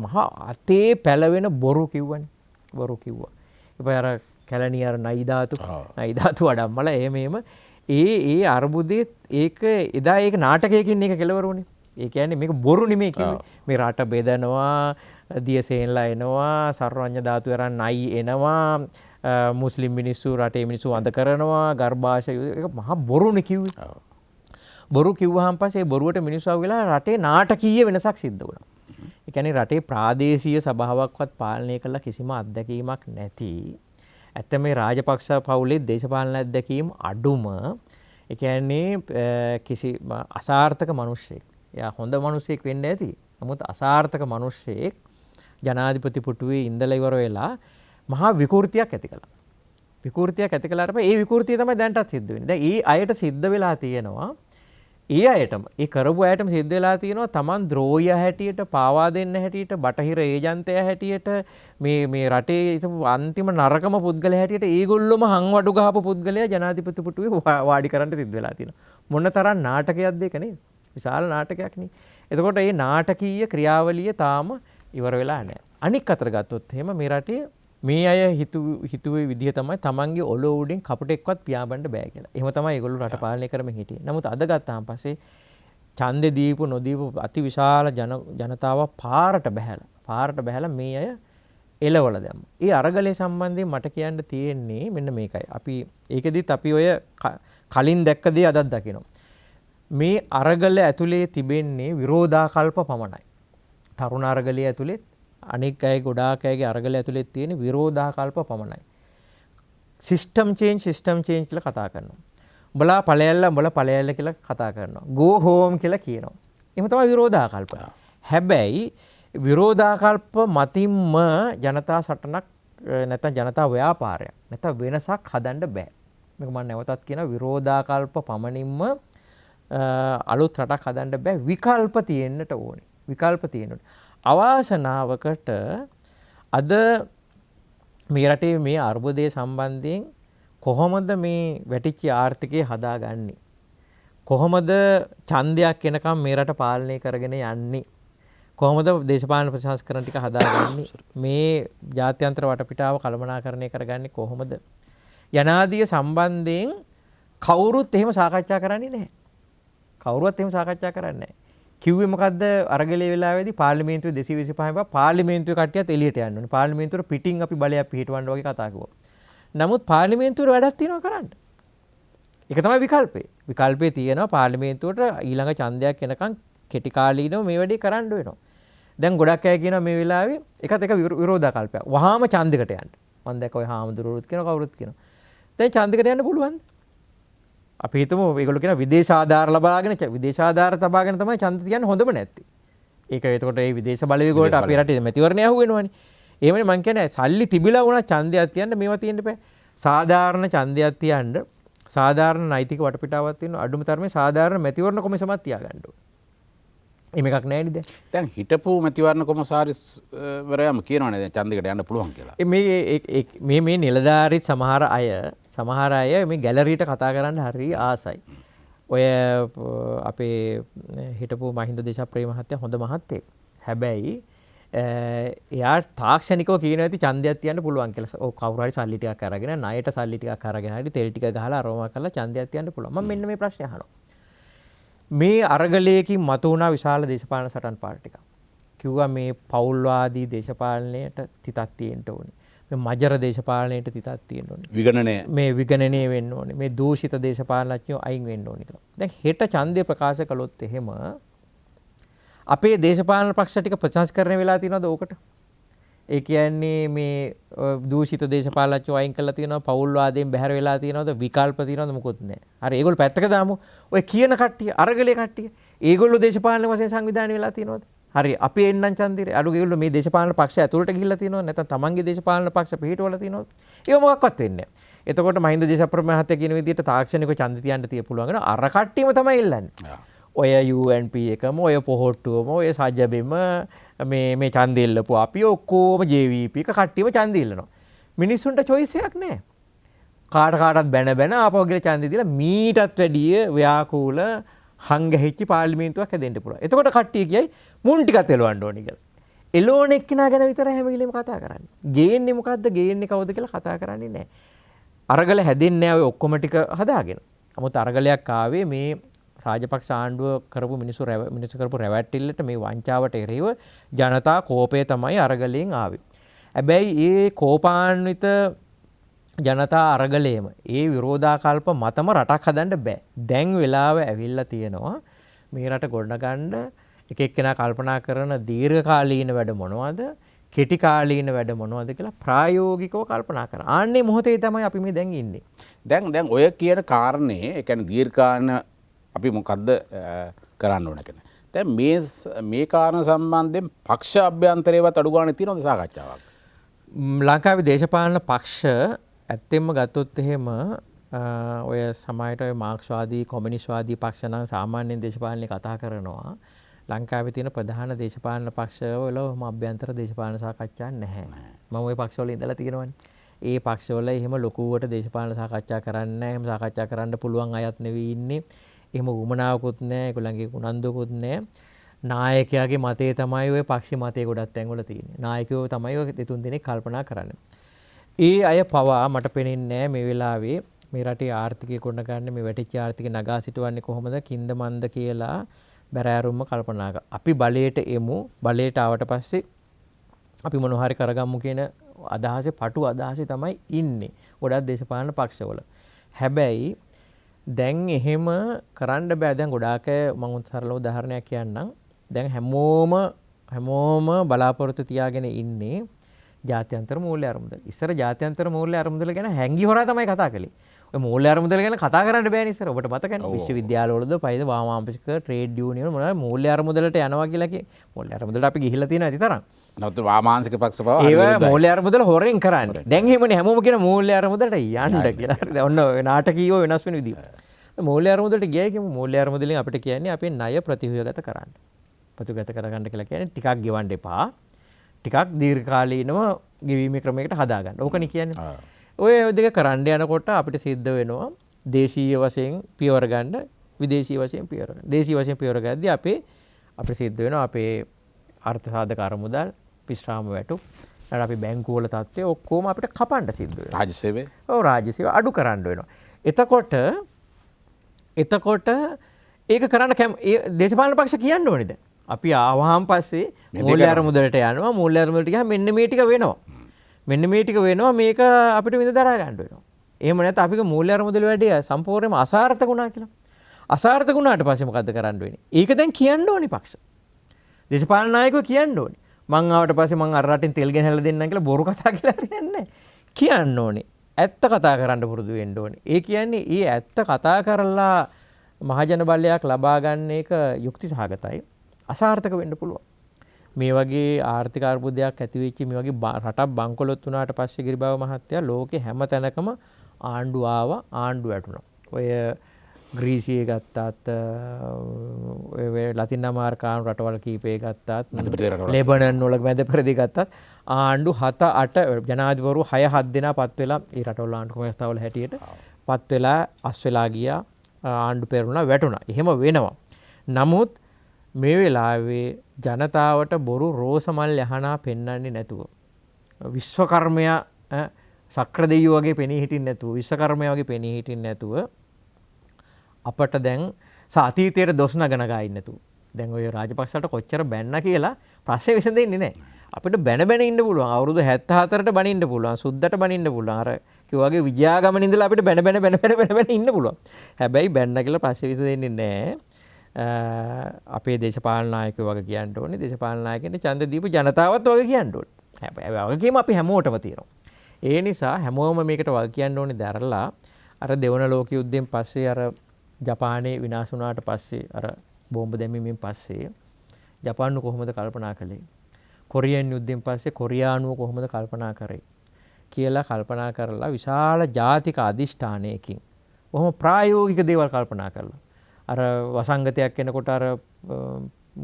මහා අතේ පැලවෙන බොරු කිව්වනේ. බොරු කිව්වා. ඊපස්සේ අර කැලණිය අර නයිදාතු වඩම්මලා එහෙම ඒ අර්බුදේ ඒක එදා ඒක නාටකයකින් එක කෙලවර වුණේ. ඒ කියන්නේ මේක බොරු නෙමෙයි කිව්වේ. මේ රට බෙදනවා, දියසේනලා එනවා, සර්වඥ ධාතු අරන් නයි එනවා, මුස්ලිම් මිනිස්සු රටේ මිනිස්සු වඳ කරනවා, ගර්භාෂ ඒක මහා බොරුනේ කිව්වේ. බොරු කිව්වහම පස්සේ බොරුවට මිනිස්සු ආවෙලා රටේ නාටකීය වෙනසක් සිද්ධ වුණා. ඒ කියන්නේ රටේ ප්‍රාදේශීය සභාවක්වත් පාලනය කළ කිසිම අත්දැකීමක් නැති. ඇත්ත මේ රාජපක්ෂ පවුලේ දේශපාලන අත්දැකීම් අඩුම. ඒ කියන්නේ කිසි අසාර්ථක මිනිස්සෙක්. එයා හොඳ මිනිස්සෙක් වෙන්න ඇති. නමුත් අසාර්ථක මිනිස්සෙක් ජනාධිපති පුටුවේ ඉඳලා ඉවර වෙලා මහා විකෘතියක් ඇති කළා. විකෘතියක් ඇති කළාට පස්සේ ඒ විකෘතිය තමයි දැන්ටත් සිද්ධ වෙන්නේ. දැන් ඒ අයට සිද්ධ වෙලා තියෙනවා. ඒ අයටම ඒ කරපු අයටම සිද්ධ වෙලා තියෙනවා Taman ද්‍රෝහිය හැටියට පාවා දෙන්න හැටියට බටහිර ඒජන්තය හැටියට මේ රටේ අන්තිම නරකම පුද්ගලයා හැටියට ඒගොල්ලොම හංවඩු ගහපු පුද්ගලයා ජනාධිපති පුටුවේ වාඩි කරන්න සිද්ධ වෙලා තියෙනවා. මොන තරම් නාටකයක්ද ඒක නේද? විශාල නාටකයක් නේ. එතකොට මේ නාටකීය ක්‍රියාවලිය තාම ඉවර වෙලා නැහැ. අනික් අතට ගත්තොත් එහෙම මේ රටේ මේ අය හිතුවේ විදිහ තමයි තමන්ගේ ඔලෝ උඩින් කපුටෙක්වත් පියාඹන්න බෑ කියලා. එහෙම තමයි ඒගොල්ලෝ රට පාලනය කරමින් හිටියේ. නමුත් අද ගත්තාන් පස්සේ ඡන්දේ දීපු නොදීපු අතිවිශාල ජනතාව පාරට බැහැලා මේ අය එලවල දැම්මා. ඒ අරගලේ සම්බන්ධයෙන් මට කියන්න තියෙන්නේ මෙන්න මේකයි. අපි ඒකෙදිත් අපි ඔය කලින් දැක්ක දේ අදත් දකිනවා. මේ අරගල ඇතුලේ තිබෙන්නේ විරෝධාකල්ප පමණයි. තරුණ අරගලයේ ඇතුලේ අනෙක් අය ගොඩාක් අයගේ අරගල ඇතුලේ තියෙන විරෝධාකල්ප පමණයි. සිස්ටම් චේන්ජ් කියලා කතා කරනවා. උඹලා ඵලයල්ල කියලා කතා කරනවා. go home කියලා කියනවා. එහෙම තමයි විරෝධාකල්ප. හැබැයි විරෝධාකල්ප මතින්ම ජනතා සටනක් නැත්නම් ජනතා ව්‍යාපාරයක් නැත්නම් වෙනසක් හදන්න බෑ. මේක මම නැවතත් කියනවා විරෝධාකල්ප පමණින්ම අලුත් රටක් හදන්න බෑ. විකල්ප තියෙන්නට ඕනේ. අවාසනාවකට අද මේ රටේ මේ අර්බුදය සම්බන්ධයෙන් කොහොමද මේ වැටිච්ච ආර්ථිකය හදාගන්නේ? කොහොමද ඡන්දයක් එනකම් මේ රට පාලනය කරගෙන යන්නේ? කොහොමද දේශපාලන ප්‍රතිසංස්කරණ ටික හදාගන්නේ? මේ ජාත්‍යන්තර වටපිටාව කළමනාකරණය කරගන්නේ කොහොමද? යනාදිය සම්බන්ධයෙන් කවුරුත් එහෙම සාකච්ඡා කරන්නේ නැහැ. කිව්වේ මොකද්ද අරගලේ වෙලාවේදී පාර්ලිමේන්තුවේ 225 පාර්ලිමේන්තුවේ කට්ටියත් එළියට යන්න ඕනේ. පාර්ලිමේන්තුවේ පිටින් අපි බලයක් පිහිටවන්න වගේ කතා කරුවා. නමුත් පාර්ලිමේන්තුවේ වැඩක් තියෙනවා කරන්න. ඒක තමයි විකල්පේ. විකල්පේ තියෙනවා පාර්ලිමේන්තුවට ඊළඟ ඡන්දයක් එනකන් කෙටි කාලීනව මේ වැඩේ කරන්න වෙනවා. දැන් ගොඩක් අය කියනවා මේ වෙලාවේ එකත් එක විරෝධාකල්පයක්. වහාම ඡන්දයකට යන්න. මම දැක්ක ඔය හාමුදුරුවෝත් කියනවා කවුරුත් කියනවා. දැන් ඡන්දයකට යන්න පුළුවන්ද? අපි හිතමු ඒගොල්ලෝ කියන විදේශ ආධාර ලබාගෙන විදේශ ආධාර තබාගෙන තමයි ඡන්ද තියන්න හොඳම නැත්තේ. ඒක එතකොට මේ විදේශ බලවේග වලට අපේ රටේ මැතිවරණය අහුවෙනවනේ. එහෙමනේ මං කියන්නේ සල්ලි තිබිලා වුණා ඡන්දයක් තියන්න මේවා තියෙන්න බෑ. සාධාරණ ඡන්දයක් තියන්න සාධාරණ නෛතික වටපිටාවක් තියෙන අඩුම තරමේ සාධාරණ මැතිවරණ කොමිසමක් තියාගන්න ඕනේ. එහෙම එකක් නැහැ නේද? දැන් හිටපු මැතිවරණ කොමසාරිස්වරයාම කියනවනේ දැන් ඡන්දයකට යන්න පුළුවන් කියලා. මේ නිලධාරී සමහර අය මේ ගැලරියට කතා කරන්න හරි ආසයි. ඔය අපේ හිටපු මහින්ද දේශප්‍රිය මහත්තයා හොඳ මහත්තයෙක්. හැබැයි එයා තාක්ෂණිකව කියනවා ඇති ඡන්දයක් තියන්න පුළුවන් කියලා. ඔව් කවුරු හරි සල්ලි ටිකක් අරගෙන ණයට සල්ලි ටිකක් අරගෙන හරි තෙල් ටික ගහලා අරවම කරලා ඡන්දයක් තියන්න පුළුවන්. මම මෙන්න මේ ප්‍රශ්නේ අහනවා. මේ අරගලයකින් මතුවුණා විශාල දේශපාලන සටන් පාට ටිකක්. කිව්වා මේ පෞල්වාදී දේශපාලනයට තිතක් තියෙන්න ඕනේ. මේ මජර දේශපාලනයට තිතක් තියෙන්න ඕනේ. මේ විගණනය වෙන්න ඕනේ. මේ දූෂිත දේශපාලනඥයෝ අයින් වෙන්න ඕනේ කියලා. දැන් හෙට ඡන්දය ප්‍රකාශ කළොත් එහෙම අපේ දේශපාලන පක්ෂ ටික ප්‍රතිසංස්කරණය වෙලා තියෙනවද ඕකට? ඒ කියන්නේ මේ දූෂිත දේශපාලනඥයෝ අයින් කරලා තියෙනවා, පෞල්වාදයෙන් බැහැර වෙලා තියෙනවද, විකල්ප තියෙනවද මොකොත් නැහැ. හරි ඒගොල්ලෝ පැත්තක දාමු. ඔය කියන කට්ටිය අරගලේ කට්ටිය ඒගොල්ලෝ දේශපාලන වශයෙන් සංවිධානය වෙලා තියෙනවද? හරි අපි එන්නම් ඡන්දිරේ අඩු ඒගොල්ලෝ මේ දේශපාලන පක්ෂ ඇතුළට ගිහිල්ලා තියෙනවද නැත්නම් තමන්ගේ දේශපාලන පක්ෂ පිටවල තියෙනවද? ඒක මොකක්වත් වෙන්නේ නැහැ. එතකොට මහින්ද දේශප්‍රිය මහත්තයා කියන විදිහට තාක්ෂණිකව ඡන්ද තියන්න තිය පුළුවන් වෙන අර කට්ටියම තමයි ඉල්ලන්නේ. ඔය UNP එකම ඔය පොහොට්ටුවම ඔය සජබෙම මේ ඡන්ද ඉල්ලපු අපි ඔක්කොම JVP එක කට්ටියම ඡන්ද ඉල්ලනවා. මිනිස්සුන්ට choice එකක් නැහැ. කාටත් බැන ආපහු ගිහලා ඡන්ද දීලා මීටත් වැඩිය ව්‍යාකූල හංගහිච්ච පාර්ලිමේන්තුවක් හැදෙන්න පුළුවන්. එතකොට කට්ටිය කියයි මුන් ටිකත් එලවන්න ඕනේ කියලා. එලෝන එක්කිනා ගැන විතරයි හැම වෙලේම කතා කරන්නේ. ගේන්නේ මොකද්ද ගේන්නේ කවුද කියලා කතා කරන්නේ නැහැ. අරගල හැදෙන්නේ නැහැ ඔය ඔක්කොම ටික හදාගෙන. 아무ත් අරගලයක් ආවේ මේ රාජපක්ෂ ආණ්ඩුව කරපු මිනිස්සු කරපු රැවැටිල්ලට මේ වංචාවට එරෙහිව ජනතා කෝපය තමයි අරගලයෙන් ආවේ. හැබැයි ඒ කෝපාන්විත ජනතා අරගලයේම ඒ විරෝධාකල්ප මතම රටක් හදන්න බෑ. දැන් වෙලාව ඇවිල්ලා තියෙනවා මේ රට ගොඩනගන්න එක එක්කෙනා කල්පනා කරන දීර්ඝකාලීන වැඩ මොනවද කෙටි කාලීන වැඩ මොනවද කියලා ප්‍රායෝගිකව කල්පනා කරා. ආන්නේ මොහොතේ තමයි අපි මේ දැන් ඉන්නේ. දැන් ඔය කියන කාරණේ ඒ කියන්නේ දීර්ඝකාලීන අපි මොකද්ද කරන්න ඕන කියන. දැන් මේ කාරණා සම්බන්ධයෙන් පක්ෂ අභ්‍යන්තරේවත් අඩු ගන්න තියෙනවද සාකච්ඡාවක්? ලංකාවේ දේශපාලන පක්ෂ ඇත්තෙන්ම ගත්තොත් එහෙම ඔය සමහරට ඔය මාක්ස්වාදී කොමියුනිස්ට්වාදී පක්ෂ නම් සාමාන්‍යයෙන් දේශපාලනේ කතා කරනවා. ලංකාවේ තියෙන ප්‍රධාන දේශපාලන පක්ෂවල අභ්‍යන්තර දේශපාලන සාකච්ඡා නැහැ. මම ওই පක්ෂවල ඉඳලා තියෙනවනේ. ඒ පක්ෂවල එහෙම ලොකුවට දේශපාලන සාකච්ඡා කරන්නේ නැහැ. එහෙම සාකච්ඡා කරන්න පුළුවන් අයත් නෙවෙයි ඉන්නේ. එහෙම උමනාවකුත් නැහැ. ඒගොල්ලන්ගේ උනන්දුවකුත් නැහැ. නායකයාගේ මතය තමයි ওই පක්ෂ මතය ගොඩක් තැන්වල තියෙන්නේ. නායකයෝ තමයි ඔය දෙතුන් දෙනෙක් කල්පනා කරන්නේ. ඒ අය පවා මට පේන්නේ මේ වෙලාවේ මේ රටේ ආර්ථිකය ගොඩනගන්නේ මේ වැටිච්ච ආර්ථිකය නගා සිටවන්නේ කොහොමද කින්ද මන්ද කියලා බැරෑරුම්ම කල්පනා කරා. අපි බලයට එමු. බලයට ආවට පස්සේ අපි මොනවා හරි කරගමු කියන අදහසේ පටු අදහසේ තමයි ඉන්නේ. ගොඩක් දේශපාලන පක්ෂවල. හැබැයි දැන් එහෙම කරන්න බෑ. දැන් ගොඩාක් මම සරල උදාහරණයක් කියන්නම්. දැන් හැමෝම බලාපොරොත්තු තියාගෙන ඉන්නේ ජාත්‍යන්තර මූල්‍ය අරමුදල. ඉස්සර ජාත්‍යන්තර මූල්‍ය අරමුදල ගැන හැංගි හොරා තමයි කතා කළේ. ඔය මූල්‍ය අරමුදල ගැන කතා කරන්න බෑනේ ඉස්සර. ඔබට මතකනේ විශ්වවිද්‍යාලවලද පයිද වාමාංශික ට්‍රේඩ් යූනියන් මොනවා මූල්‍ය අරමුදලට යනවා කියලා කිය. මූල්‍ය අරමුදලට අපි ගිහිල්ලා තියෙන ඇති තරම්. නැත්නම් වාමාංශික පක්ෂ පවා ඒව මූල්‍ය අරමුදල හොරෙන් කරන්නේ. දැන් එහෙමනේ හැමෝම කියන මූල්‍ය අරමුදලට යන්න කියලා. හරිද? ඔන්න ඔය නාටකීව වෙනස් වෙන විදිහ. මූල්‍ය අරමුදලට ගියයි කියමු. මූල්‍ය අරමුදලෙන් අපිට කියන්නේ අපේ ණය ප්‍රතිව්‍යුහගත කරන්න. ප්‍රතිව්‍යුහගත කරගන්න කියලා කියන්නේ ටිකක් ගෙවන්න එපා. ටිකක් දීර්ඝකාලීනව ගෙවීමේ ක්‍රමයකට හදාගන්න. ඕකනේ කියන්නේ. ඔය දෙක කරන්න යනකොට අපිට සිද්ධ වෙනවා දේශීය වශයෙන් පියවර ගන්න, විදේශීය වශයෙන් පියවර ගන්න. දේශීය වශයෙන් පියවර ගද්දී අපිට සිද්ධ වෙනවා අපේ අර්ථ සාධක අරමුදල්, විශ්‍රාම වැටු, ඊට අපි බැංකුව වල තත්ත්වය ඔක්කොම අපිට කපන්න සිද්ධ වෙනවා. රාජ්‍ය සේවය? ඔව් රාජ්‍ය සේවය අඩු කරන්න වෙනවා. එතකොට ඒක කරන්න දේශපාලන පක්ෂ කියන්න ඕනේ දැන්. අපි ආවහම පස්සේ මූල්‍ය අරමුදලට යනවා. මූල්‍ය අරමුදලට ගියාම මෙන්න මේ ටික වෙනවා. මෙන්න මේ ටික වෙනවා මේක අපිට විඳ දරා ගන්න වෙනවා. එහෙම නැත්නම් අපිට මූල්‍ය අරමුදල වැඩි සම්පූර්ණයෙන්ම අසාර්ථක වුණා කියලා. අසාර්ථක වුණාට පස්සේ මොකද්ද කරන්න වෙන්නේ? ඒක දැන් කියන්න ඕනේ පක්ෂ. දේශපාලන නායකයෝ කියන්න ඕනේ. මං ආවට පස්සේ මං අර රටින් තෙල් ගෙනහැල්ලා දෙන්නම් කියලා බොරු කතා කියලා හරියන්නේ නැහැ. කියන්න ඕනේ. ඇත්ත කතා කරන්න පුරුදු වෙන්න ඕනේ. ඒ කියන්නේ ඒ ඇත්ත කතා කරලා මහජන බලයක් ලබා ගන්න එක යුක්ති සහගතයි. අසාර්ථක වෙන්න පුළුවන්. මේ වගේ ආර්ථික අර්බුදයක් ඇති වෙච්ච මේ වගේ රටක් බංකොලොත් වුණාට පස්සේ ගිරිබාව මහත්තයා ලෝකේ හැම තැනකම ආණ්ඩු ආවා ආණ්ඩු වැටුණා. ඔය ග්‍රීසියේ ගත්තත් ඔය ලතින් අමාරිකානු රටවල් කීපේ ගත්තත් ලෙබනන් වල මැද පෙරදී ගත්තත් ආණ්ඩු 7-8 ජනාධිපතිවරු 6-7 දෙනා පත් වෙලා ඒ රටවල ආණ්ඩු කොමස්තාවල හැටියට පත් වෙලා අස් වෙලා ගියා ආණ්ඩු පෙරුණා වැටුණා. එහෙම වෙනවා. නමුත් මේ වෙලාවේ ජනතාවට බොරු රෝසමල් යහනා පෙන්වන්නේ නැතුව විශ්වකර්මයා සක්‍ර දෙවියෝ වගේ පෙනී හිටින්නේ නැතුව විශ්වකර්මයා වගේ පෙනී හිටින්නේ නැතුව අපට දැන් අතීතයේ දොස් නගන ගා ඉන්නේ නැතුව දැන් ඔය රාජපක්ෂලට කොච්චර බැන්න කියලා ප්‍රශ්නේ විසඳෙන්නේ නැහැ. අපිට බැන ඉන්න පුළුවන්. අවුරුදු 74ට බනින්න පුළුවන්. සුද්දට බනින්න පුළුවන්. අර කිව්වාගේ විජයාගමන ඉඳලා අපිට බැන ඉන්න පුළුවන්. හැබැයි බැන්න කියලා ප්‍රශ්නේ විසඳෙන්නේ නැහැ. අපේ දේශපාලන නායකයෝ වගේ කියන්න ඕනේ. දේශපාලන නායකයන්ට ඡන්ද දීපු ජනතාවත් වගේ කියන්න ඕනේ. හැබැයි වගකීම අපි හැමෝටම තියෙනවා. ඒ නිසා හැමෝම මේකට වග කියන්න ඕනේ දැරලා අර දෙවන ලෝක යුද්ධයෙන් පස්සේ අර ජපානයේ විනාශ වුණාට පස්සේ අර බෝම්බ දැමීමෙන් පස්සේ ජපානු කොහොමද කල්පනා කළේ? කොරියන් යුද්ධයෙන් පස්සේ කොරියානුව කොහොමද කල්පනා කරේ කියලා කල්පනා කරලා විශාල ජාතික අධිෂ්ඨානයකින් බොහොම ප්‍රායෝගික දේවල් කල්පනා කරලා අර වසංගතයක් එනකොට අර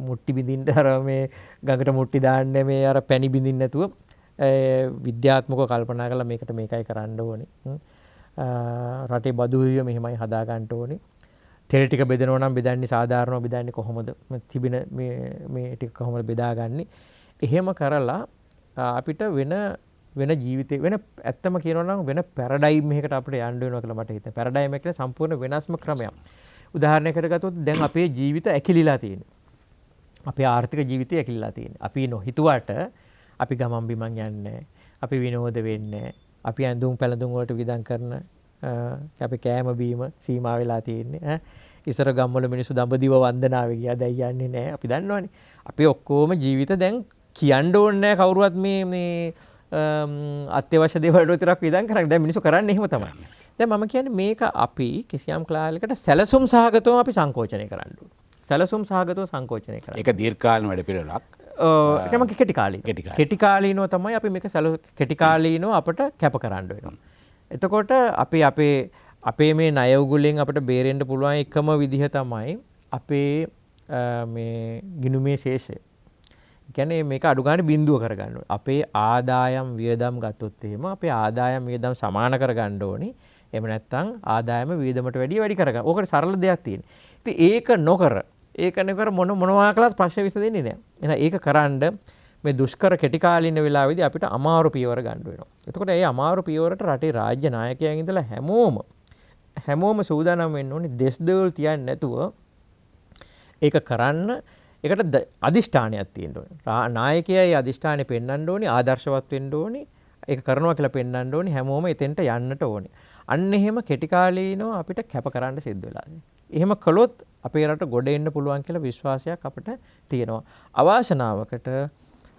මුට්ටි බින්දින්න අර මේ ගඟට මුට්ටි දාන්නේ මේ අර පැණි බින්දින්න නැතුව විද්‍යාත්මකව කල්පනා කරලා මේකට මේකයි කරන්න ඕනේ. රටේ බදු හිය මෙහෙමයි හදා ගන්න ඕනේ. තෙල් ටික බෙදනවා නම් බෙදන්නේ සාධාරණව බෙදන්නේ කොහොමද? තිබෙන මේ ටික කොහොමද බෙදාගන්නේ? එහෙම කරලා අපිට වෙන ජීවිතේ වෙන ඇත්තම කියනවා නම් වෙන පැරඩයිම් එකකට අපිට යන්න වෙනවා කියලා මට හිතෙනවා. පැරඩයිම් එක කියන්නේ සම්පූර්ණ වෙනස්ම ක්‍රමයක්. උදාහරණයකට ගත්තොත් දැන් අපේ ජීවිත ඇකිලිලා තියෙනවා. අපේ ආර්ථික ජීවිතය ඇකිලිලා තියෙනවා. අපි නොහිතුවට අපි ගමන් බිමන් යන්නේ, අපි විනෝද වෙන්නේ, අපි ඇඳුම් පැළඳුම් වලට විදම් කරන අපි කෑම බීම සීමා වෙලා තියෙන්නේ. ඉස්සර ගම්වල මිනිස්සු දඹදිව වන්දනාවේ ගියා. දැන් යන්නේ නැහැ. අපි දන්නවනේ. අපි ඔක්කොම ජීවිත දැන් කියන්න ඕනේ නැහැ කවුරුවත් මේ අත්‍යවශ්‍ය දේවල් වලට විතරක් වියදම් කරන්නේ. දැන් මිනිස්සු කරන්නේ එහෙම තමයි. දැන් මම කියන්නේ මේක අපි කිසියම් කාලයකට සැලසුම් සහගතව අපි සංකෝචනය කරන්න ඕනේ. සැලසුම් සහගතව සංකෝචනය කරන්න. ඒක දීර්ඝකාලීන වැඩ පිළිවෙලක්. ඒකම කෙටි කාලීනව තමයි අපි මේක කෙටි කාලීනව අපිට කැප කරන්න වෙනවා. එතකොට අපි අපේ මේ ණය උගුලෙන් අපිට බේරෙන්න පුළුවන් එකම විදිහ තමයි අපේ මේ ගිණුමේ ශේෂය. කියන්නේ මේක අඩු ගන්න බිඳුව කරගන්න ඕනේ. අපේ ආදායම් වියදම් ගත්තොත් එහෙම අපේ ආදායම් වියදම් සමාන කරගන්න ඕනේ. එහෙම නැත්නම් ආදායම වියදමට වැඩිය වැඩි කරගන්න. ඕකට සරල දෙයක් තියෙනවා. ඉතින් ඒක නොකර මොනවා කළත් ප්‍රශ්න විසඳෙන්නේ නැහැ. එහෙනම් ඒක කරන්න මේ දුෂ්කර කෙටි කාලින වෙලාවේදී අපිට අමාරු පියවර ගන්න වෙනවා. එතකොට මේ අමාරු පියවරට රටේ රාජ්‍ය නායකයන් ඉඳලා හැමෝම සූදානම් වෙන්න ඕනේ දෙස් දෙවල් තියන්නේ නැතුව ඒක කරන්න. ඒකට අදිෂ්ඨානයක් තියෙන්න ඕනේ. නායකයයි අදිෂ්ඨානෙ පෙන්වන්න ඕනේ, ආදර්ශවත් වෙන්න ඕනේ. ඒක කරනවා කියලා පෙන්වන්න ඕනේ. හැමෝම එතෙන්ට යන්නට ඕනේ. අන්න එහෙම කෙටි කාලීනව අපිට කැප කරන්න සිද්ධ වෙලා. එහෙම කළොත් අපේ රට ගොඩ එන්න පුළුවන් කියලා විශ්වාසයක් අපිට තියෙනවා. අවාසනාවකට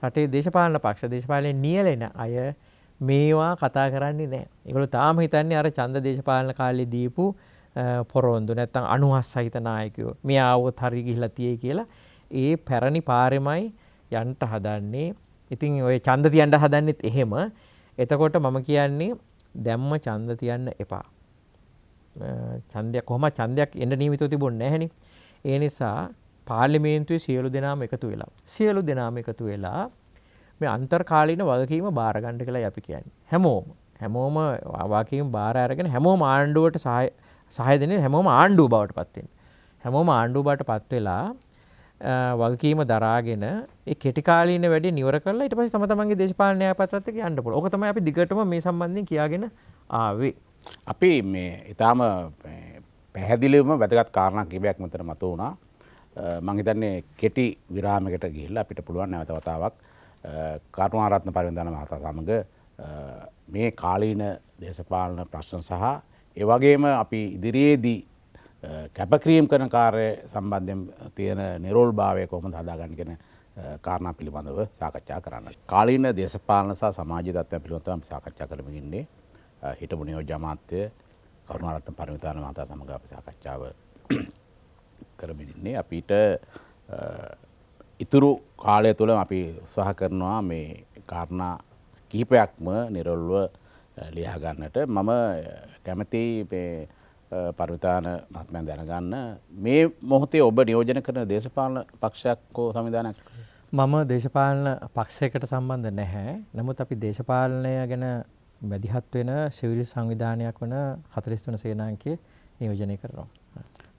රටේ දේශපාලන පක්ෂ දේශපාලනේ නියැලෙන අය මේවා කතා කරන්නේ නැහැ. ඒගොල්ලෝ තාම හිතන්නේ අර ඡන්ද දේශපාලන කාලේ දීපු පොරොන්දු නැත්තම් 90 සහිත නායකයෝ මෙයා આવොත් හරි ගිහිලා තියේ කියලා ඒ පැරණි පාරෙමයි යන්න හදන්නේ. ඉතින් ඔය ඡන්ද තියන්න හදන්නෙත් එහෙම. එතකොට මම කියන්නේ දැම්ම ඡන්ද තියන්න එපා. ඡන්දයක් කොහොමද ඡන්දයක් එන්න නියමිතව තිබුණේ නැහෙනේ. ඒ නිසා පාර්ලිමේන්තුවේ සියලු දෙනාම එකතු වෙලා මේ අන්තර්කාලීන වගකීම බාර ගන්න කියලා අපි කියන්නේ. හැමෝම වගකීම බාර අරගෙන හැමෝම ආණ්ඩුවට සහාය දෙන්නේ හැමෝම ආණ්ඩුව බවට පත් වෙන්නේ. හැමෝම ආණ්ඩුව බවට පත් වෙලා වගකීම දරාගෙන ඒ කෙටි කාලීන වැඩේ නිවර කරලා ඊට පස්සේ තම තමන්ගේ දේශපාලන න්‍යායපත්‍රත් එක්ක යන්න පුළුවන්. ඕක තමයි අපි දිගටම මේ සම්බන්ධයෙන් කියාගෙන ආවේ. අපි මේ ඊටාම පැහැදිලිවම වැදගත් කාරණා කිහිපයක් මෙතන මතුවුණා. මම හිතන්නේ කෙටි විරාමයකට ගිහිල්ලා අපිට පුළුවන් නැවත වතාවක් කරුණාරත්න පරිවර්තන මහතා සමග මේ කාලීන දේශපාලන ප්‍රශ්න සහ ඒ වගේම අපි ඉදිරියේදී කැපක්‍රියම් කරන කාර්ය සම්බන්ධයෙන් තියෙන නිරෝල්භාවය කොහොමද හදාගන්නේ කියන කාරණා පිළිබඳව සාකච්ඡා කරන්න. කාලීන දේශපාලන සහ සමාජීය තත්ත්වයන් පිළිබඳව අපි සාකච්ඡා කරමින් ඉන්නේ. හිටපු නියෝජ්‍ය අමාත්‍ය කරුණාරත්න පරිවර්තන මහතා සමග අපි සාකච්ඡාව කරමින් ඉන්නේ. අපිට ඉතුරු කාලය තුළ අපි උත්සාහ කරනවා මේ කාරණා කිහිපයක්ම නිරොල්ව ලියා ගන්නට. මම කැමතියි මේ පරිවර්තන මහත්මයා දැනගන්න මේ මොහොතේ ඔබ නියෝජනය කරන දේශපාලන පක්ෂයක් හෝ සංවිධානයක්? මම දේශපාලන පක්ෂයකට සම්බන්ධ නැහැ. නමුත් අපි දේශපාලනය ගැන මැදිහත් වෙන සිවිල් සංවිධානයක් වන 43 සේනාංකය නියෝජනය කරනවා.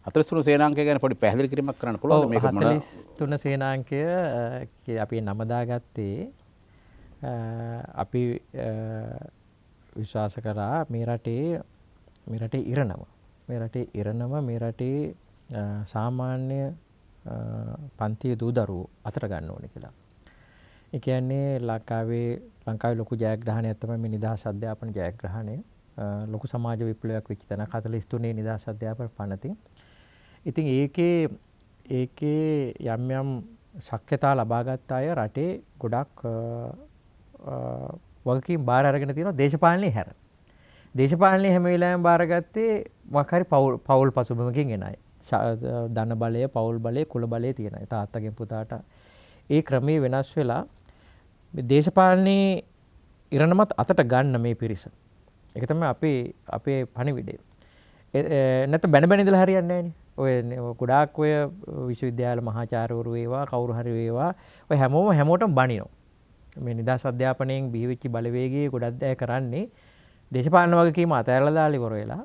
43 සේනාංකය ගැන පොඩි පැහැදිලි කිරීමක් කරන්න පුළුවන්ද? මේක 43 සේනාංකය අපි නම දාගත්තේ අපි විශ්වාස කරා මේ රටේ ඉරණම මේ රටේ සාමාන්‍ය පන්තිය දූ දරුවෝ අතර ගන්න ඕනේ කියලා. ඒ කියන්නේ ලංකාවේ ලොකු ජයග්‍රහණයක් තමයි මේ නිදහස් අධ්‍යාපන ජයග්‍රහණය. ලොකු සමාජ විප්ලවයක් වෙච්ච තැන 43 නිදහස් අධ්‍යාපන පනතින්. ඉතින් ඒකේ යම් ශක්්‍යතා ලබාගත් අය රටේ ගොඩක් වගකීම් බාර අරගෙන තියෙනවා දේශපාලනේ හැර. දේශපාලනේ හැම වෙලාවෙම බාරගත්තේ මොකක් හරි පෞල් පසුබිමකින් එන අය. ධන බලය, පෞල් බලය, කුල බලය තියෙන අය. තාත්තගෙන් පුතාට ඒ ක්‍රමයේ වෙනස් වෙලා මේ දේශපාලනේ ඉරණමත් අතට ගන්න මේ පිරිස. ඒක තමයි අපේ පණිවිඩය. නැත්නම් බැන ඉඳලා හරියන්නේ නැහැනේ. ඔය ගොඩාක් ඔය විශ්වවිද්‍යාල මහාචාර්යවරු වේවා කවුරු හරි වේවා ඔය හැමෝටම බනිනවා. මේ නිදහස් අධ්‍යාපනයෙන් බිහිවෙච්ච බලවේගයේ ගොඩක් අය කරන්නේ දේශපාලන වගකීම අතහැරලා දාලා ඉවර වෙලා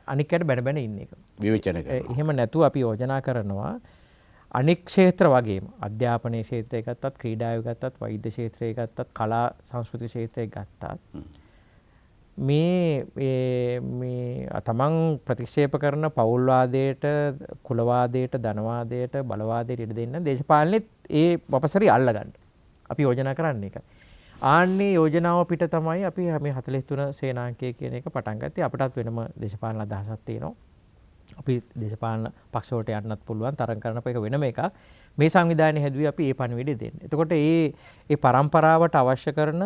අනික් අයට බැන ඉන්න එක. විවේචනය කරනවා. එහෙම නැතුව අපි යෝජනා කරනවා අනික් ක්ෂේත්‍ර වගේම අධ්‍යාපනයේ ක්ෂේත්‍රය ගත්තත්, ක්‍රීඩාව ගත්තත්, වෛද්‍ය ක්ෂේත්‍රය ගත්තත්, කලා සංස්කෘතික ක්ෂේත්‍රය ගත්තත් මේ තමන් ප්‍රතික්ෂේප කරන පෞල්වාදයට, කුලවාදයට, ධනවාදයට, බලවාදයට ඉඩ දෙන්න දේශපාලනයේත් ඒ වපසරි අල්ලගන්න. අපි යෝජනා කරන්නේ ඒකයි. ආන්නේ යෝජනාව පිට තමයි අපි මේ 43 සේනාංකය කියන එක පටන් ගත්තේ. අපටත් වෙනම දේශපාලන අදහසක් තියෙනවා. අපි දේශපාලන පක්ෂවලට යන්නත් පුළුවන් තරඟ කරන එක වෙනම එකක්. මේ සංවිධානය හැදුවේ අපි ඒ පණිවිඩය දෙන්න. එතකොට ඒ පරම්පරාවට අවශ්‍ය කරන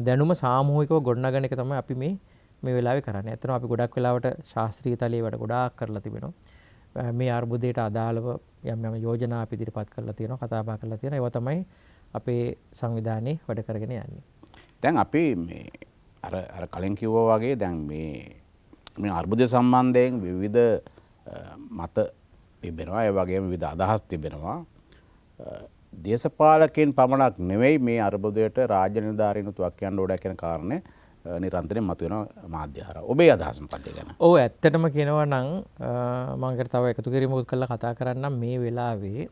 දැනුම සාමූහිකව ගොඩනගන එක තමයි අපි මේ වෙලාවේ කරන්නේ. ඇත්තටම අපි ගොඩක් වෙලාවට ශාස්ත්‍රීය තලයේ වැඩ ගොඩාක් කරලා තිබෙනවා. මේ අර්බුදයට අදාළව යම් යෝජනා අපි ඉදිරිපත් කරලා තියෙනවා, කතා බහ කරලා තියෙනවා. ඒවා තමයි අපේ සංවිධානයේ වැඩ කරගෙන යන්නේ. දැන් අපි මේ අර කලින් කිව්වා වගේ දැන් මේ අර්බුදය සම්බන්ධයෙන් විවිධ මත තිබෙනවා. ඒ වගේම විවිධ අදහස් තිබෙනවා. දේශපාලකයන් පමණක් නෙවෙයි මේ අර්බුදයට රාජ්‍ය නිලධාරීන් තුවක් කියන්න ඕඩ කියන කාරණේ නිරන්තරයෙන් මතුවෙන මාධ්‍ය හරහා. ඔබේ අදහස් මොකක්ද ගැන? ඔව් ඇත්තටම කියනවා නම් මම කර තව එකතු කිරීමක් කරලා කතා කරන්නම් මේ වෙලාවේ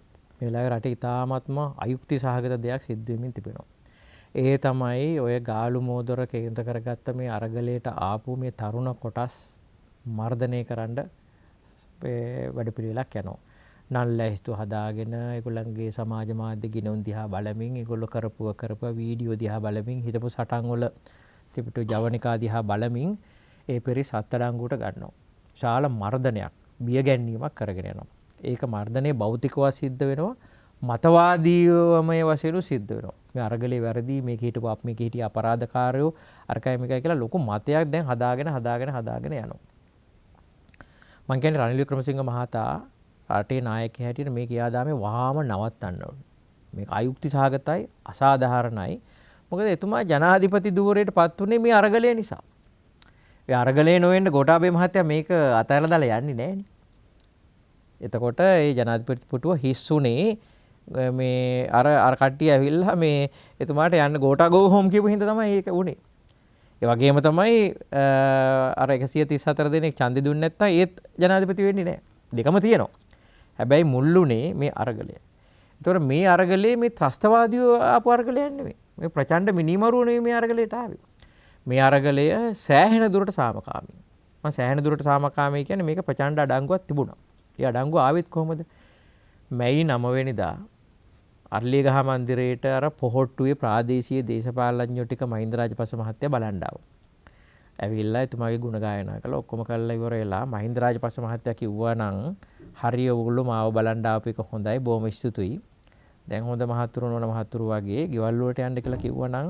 රටේ ඉතාමත්ම අයුක්ති සහගත දෙයක් සිද්ධ වෙමින් තිබෙනවා. ඒ තමයි ඔය ගාලු මෝදර කේන්ද්‍ර කරගත්ත මේ අරගලයට ආපු මේ තරුණ කොටස් මර්ධනය කරන්න වැඩපිළිවෙලක් යනවා. නල්ලැයිස්තු හදාගෙන ඒගොල්ලන්ගේ සමාජ මාධ්‍ය ගිණුම් දිහා බලමින් ඒගොල්ලෝ කරපුව වීඩියෝ දිහා බලමින් හිටපු සටන් වල තිබුණු ජවනිකා දිහා බලමින් ඒ පිරිස අත්අඩංගුවට ගන්නවා. ශාල මර්ධනයක්, බිය ගැන්වීමක් කරගෙන යනවා. ඒක මර්ධනයේ භෞතිකව සිද්ධ වෙනවා, මතවාදීවමය වශයෙන් සිද්ධ වෙනවා. මේ අරගලේ වැරදි, මේක හිටිය අපරාධකාරයෝ අරකයි මේකයි කියලා ලොකු මතයක් දැන් හදාගෙන යනවා. මම කියන්නේ රනිල් වික්‍රමසිංහ මහතා රටේ නායකයා හැටියට මේ කියාදාමේ වහාම නවත්තන්න ඕනේ. මේක අයුක්ති සහගතයි, අසාධාරණයි. මොකද එතුමා ජනාධිපති ධූරයට පත් වුණේ මේ අරගලය නිසා. ඒ අරගලේ නොවෙන්න ගෝඨාභය මහත්තයා මේක අතහැරලා දාලා යන්නේ නැහනේ. එතකොට ඒ ජනාධිපති පුටුව හිස්සුනේ මේ අර කට්ටිය ඇවිල්ලා මේ එතුමාට යන්න ගෝඨා ගෝ හෝම් කියපු හින්දා තමයි ඒක උනේ. ඒ වගේම තමයි අර 134 දෙනෙක් ඡන්දෙ දුන්නේ නැත්නම් ඒත් ජනාධිපති වෙන්නේ නැහැ. දෙකම තියෙනවා. හැබැයි මුල්ුනේ මේ අරගලය. ඒතකොට මේ අරගලේ මේ ත්‍රස්තවාදීව ආපු අරගලයක් නෙමෙයි. මේ ප්‍රචණ්ඩ මිනිමරුව නෙමෙයි මේ අරගලයට ආවේ. මේ අරගලය සෑහෙන දුරට සාමකාමී. මම සෑහෙන දුරට සාමකාමී කියන්නේ මේක ප්‍රචණ්ඩ අඩංගුවක් තිබුණා. ඒ අඩංගුව ආවෙත් කොහොමද? මැයි 9 වෙනිදා අර්ලියගහ මන්දිරයට අර පොහොට්ටුවේ ප්‍රාදේශීය දේශපාලඥයෝ ටික මහින්ද රාජපක්ෂ මහත්තයා බලන්න ආවා. ඇවිල්ලා එතුමාගේ ගුණ ගායනා කළා. ඔක්කොම කරලා ඉවර වෙලා මහින්ද රාජපක්ෂ මහත්තයා කිව්වා නම් හරිය ඔයගොල්ලෝ මාව බලන්න ආපු එක හොඳයි, බොහොම ස්තුතියි. දැන් හොඳ මහතුරු වගේ ගෙවල් වලට යන්න කියලා කිව්වා නම්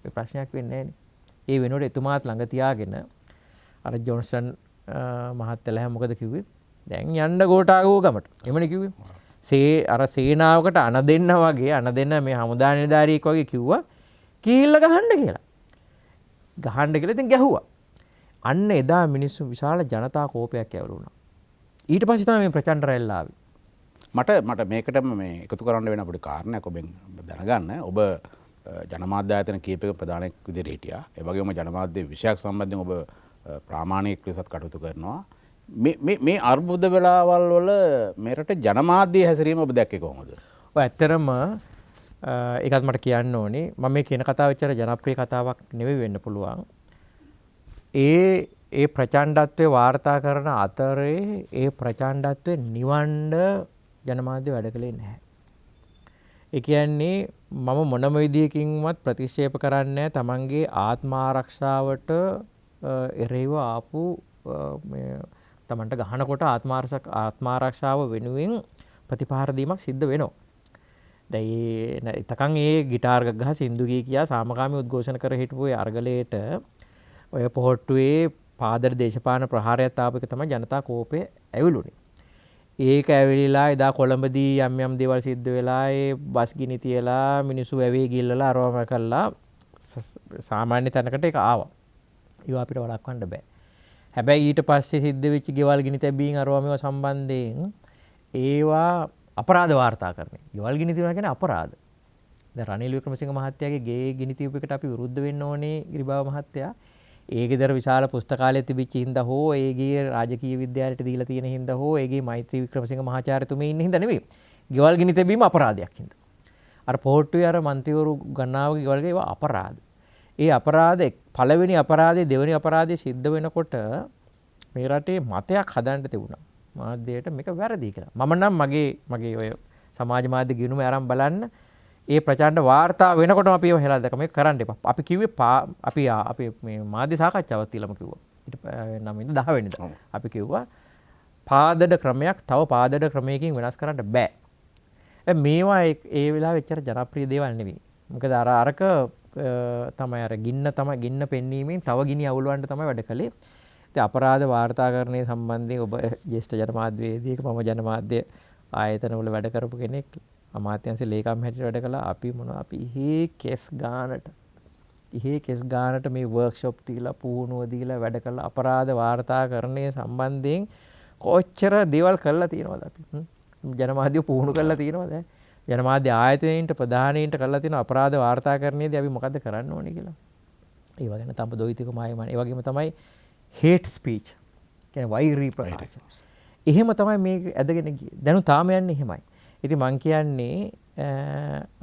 ඒ ප්‍රශ්නයක් වෙන්නේ නැහැ. ඒ වෙනුවට එතුමාත් ළඟ තියාගෙන අර ජොන්සන් මහත්තයලා මොකද කිව්වේ? දැන් යන්න ගෝඨාගෝ ගමට. එමනේ කිව්වේ. අර සේනාවකට අණ දෙන්න මේ හමුදා නිලධාරියෙක් වගේ කිව්වා කීල්ල ගහන්න කියලා. ගහන්න කියලා ඉතින් ගැහුවා. අන්න එදා මිනිස්සු විශාල ජනතා කෝපයක් ඇවරුණා. ඊට පස්සේ තමයි මේ ප්‍රචණ්ඩ රැල්ල ආවේ. මට මේකටම මේ එකතු කරන්න වෙන පොඩි කාරණයක් ඔබෙන් දැනගන්න. ඔබ ජනමාධ්‍ය ආයතන කීපයක ප්‍රධානයෙක් විදිහට හිටියා. ඒ වගේම ජනමාධ්‍ය විෂයක් සම්බන්ධයෙන් ඔබ ප්‍රාමාණික ලෙසත් කටයුතු කරනවා. මේ අර්බුද වෙලාවල් වල මෙරට ජනමාධ්‍ය හැසිරීම ඔබ දැක්කේ කොහොමද? ඔය ඇත්තරම ඒකත් මට කියන්න ඕනේ. මම මේ කියන කතාව එච්චර ජනප්‍රිය කතාවක් නෙවෙයි වෙන්න පුළුවන්. ඒ ප්‍රචණ්ඩත්වයේ වාර්තා කරන අතරේ ඒ ප්‍රචණ්ඩත්වයේ නිවන්න ජනමාධ්‍ය වැඩ කළේ නැහැ. ඒ කියන්නේ මම මොනම විදියකින්වත් ප්‍රතික්ෂේප කරන්නේ තමන්ගේ ආත්ම ආරක්ෂාවට එරෙහිව ආපු මේ තමන්ට ගහනකොට ආත්ම ආරක්ෂාව වෙනුවෙන් ප්‍රතිපහාර දීමක් සිද්ධ වෙනවා. දැන් එතකන් ඒ ගිටාර් එකක් ගහ සින්දු කියා සාමකාමී උද්ඝෝෂණ කර හිටපු ඒ අරගලයට ඔය පොහොට්ටුවේ පාදර දේශපාලන ප්‍රහාරයක් ආපු එක තමයි ජනතා කෝපය ඇවිලුනේ. ඒක ඇවිලිලා එදා කොළඹදී යම් දේවල් සිද්ධ වෙලා ඒ බස් ගිනි තියලා මිනිස්සු වැවේ ගිල්ලලා අරවම කළා සාමාන්‍ය තැනකට ඒක ආවා. ඒවා අපිට වළක්වන්න බෑ. හැබැයි ඊට පස්සේ සිද්ධ වෙච්ච ගෙවල් ගිනි තැබීම් අරවම සම්බන්ධයෙන් ඒවා අපරාධ වාර්තා කරන්නේ. ගෙවල් ගිනි තියනවා කියන්නේ අපරාධ. දැන් රනිල් වික්‍රමසිංහ මහත්තයාගේ ගේ ගිනි තියපු එකට අපි විරුද්ධ වෙන්න ඕනේ ගිරිබාව මහත්තයා. ඒ ගෙදර විශාල පුස්තකාලයක් තිබිච්ච හින්දා හෝ ඒගේ රාජකීය විද්‍යාලයට දීලා තියෙන හින්දා හෝ ඒගේ මෛත්‍රී වික්‍රමසිංහ මහාචාර්යතුමේ ඉන්න හින්දා නෙවෙයි. ගෙවල් ගිනි තැබීම අපරාධයක් හින්දා. අර පොහොට්ටුවේ අර മന്ത്രിවරු ගන්නාවගේ ගෙවල් ඒවා අපරාධ. ඒ අපරාධ පළවෙනි අපරාධය දෙවෙනි අපරාධය සිද්ධ වෙනකොට මේ රටේ මතයක් හදන්න තිබුණා. මාධ්‍යයට මේක වැරදි කියලා. මම නම් මගේ ඔය සමාජ මාධ්‍ය ගිණුම අරන් බලන්න ඒ ප්‍රචණ්ඩ වාර්තා වෙනකොටම අපි ඒව හෙලා දැක්ක මේක කරන්න එපා. අපි කිව්වේ අපි මේ මාධ්‍ය සාකච්ඡාවක් තියලාම කිව්වා. ඊට 9 වෙනිදා 10 වෙනිදා අපි කිව්වා පාදඩ ක්‍රමයක් තව පාදඩ ක්‍රමයකින් වෙනස් කරන්න බෑ. මේවා ඒ වෙලාවේ එච්චර ජනප්‍රිය දේවල් නෙවෙයි. මොකද අරක තමයි අර ගින්න පෙන්වීමෙන් තව ගිනි අවුලවන්න තමයි වැඩ කළේ. ඉතින් අපරාධ වාර්තාකරණය සම්බන්ධයෙන් ඔබ ජ්‍යෙෂ්ඨ ජනමාධ්‍යවේදියෙක් මම ජනමාධ්‍ය ආයතනවල වැඩ කරපු කෙනෙක් අමාත්‍යාංශ ලේකම් හැටියට වැඩ කළා. අපි ඉහි කෙස් ගානට මේ වර්ක්ෂොප් දීලා පුහුණුව දීලා වැඩ කළා. අපරාධ වාර්තාකරණය සම්බන්ධයෙන් කොච්චර දේවල් කළා තියෙනවද අපි. ජනමාධ්‍ය පුහුණු කළා තියෙනවද? ජනමාධ්‍ය ආයතනයන්ට ප්‍රධානීන්ට කළා තියෙන අපරාධ වාර්තාකරණයේදී අපි මොකද්ද කරන්න ඕනේ කියලා. ඒව ගැන තම දොයිතික මායමන. ඒ වගේම තමයි hate speech. කියන්නේ වෛරී ප්‍රකාශ. එහෙම තමයි මේක ඇදගෙන ගියේ. දැන් තාම යන්නේ එහෙමයි. ඉතින් මං කියන්නේ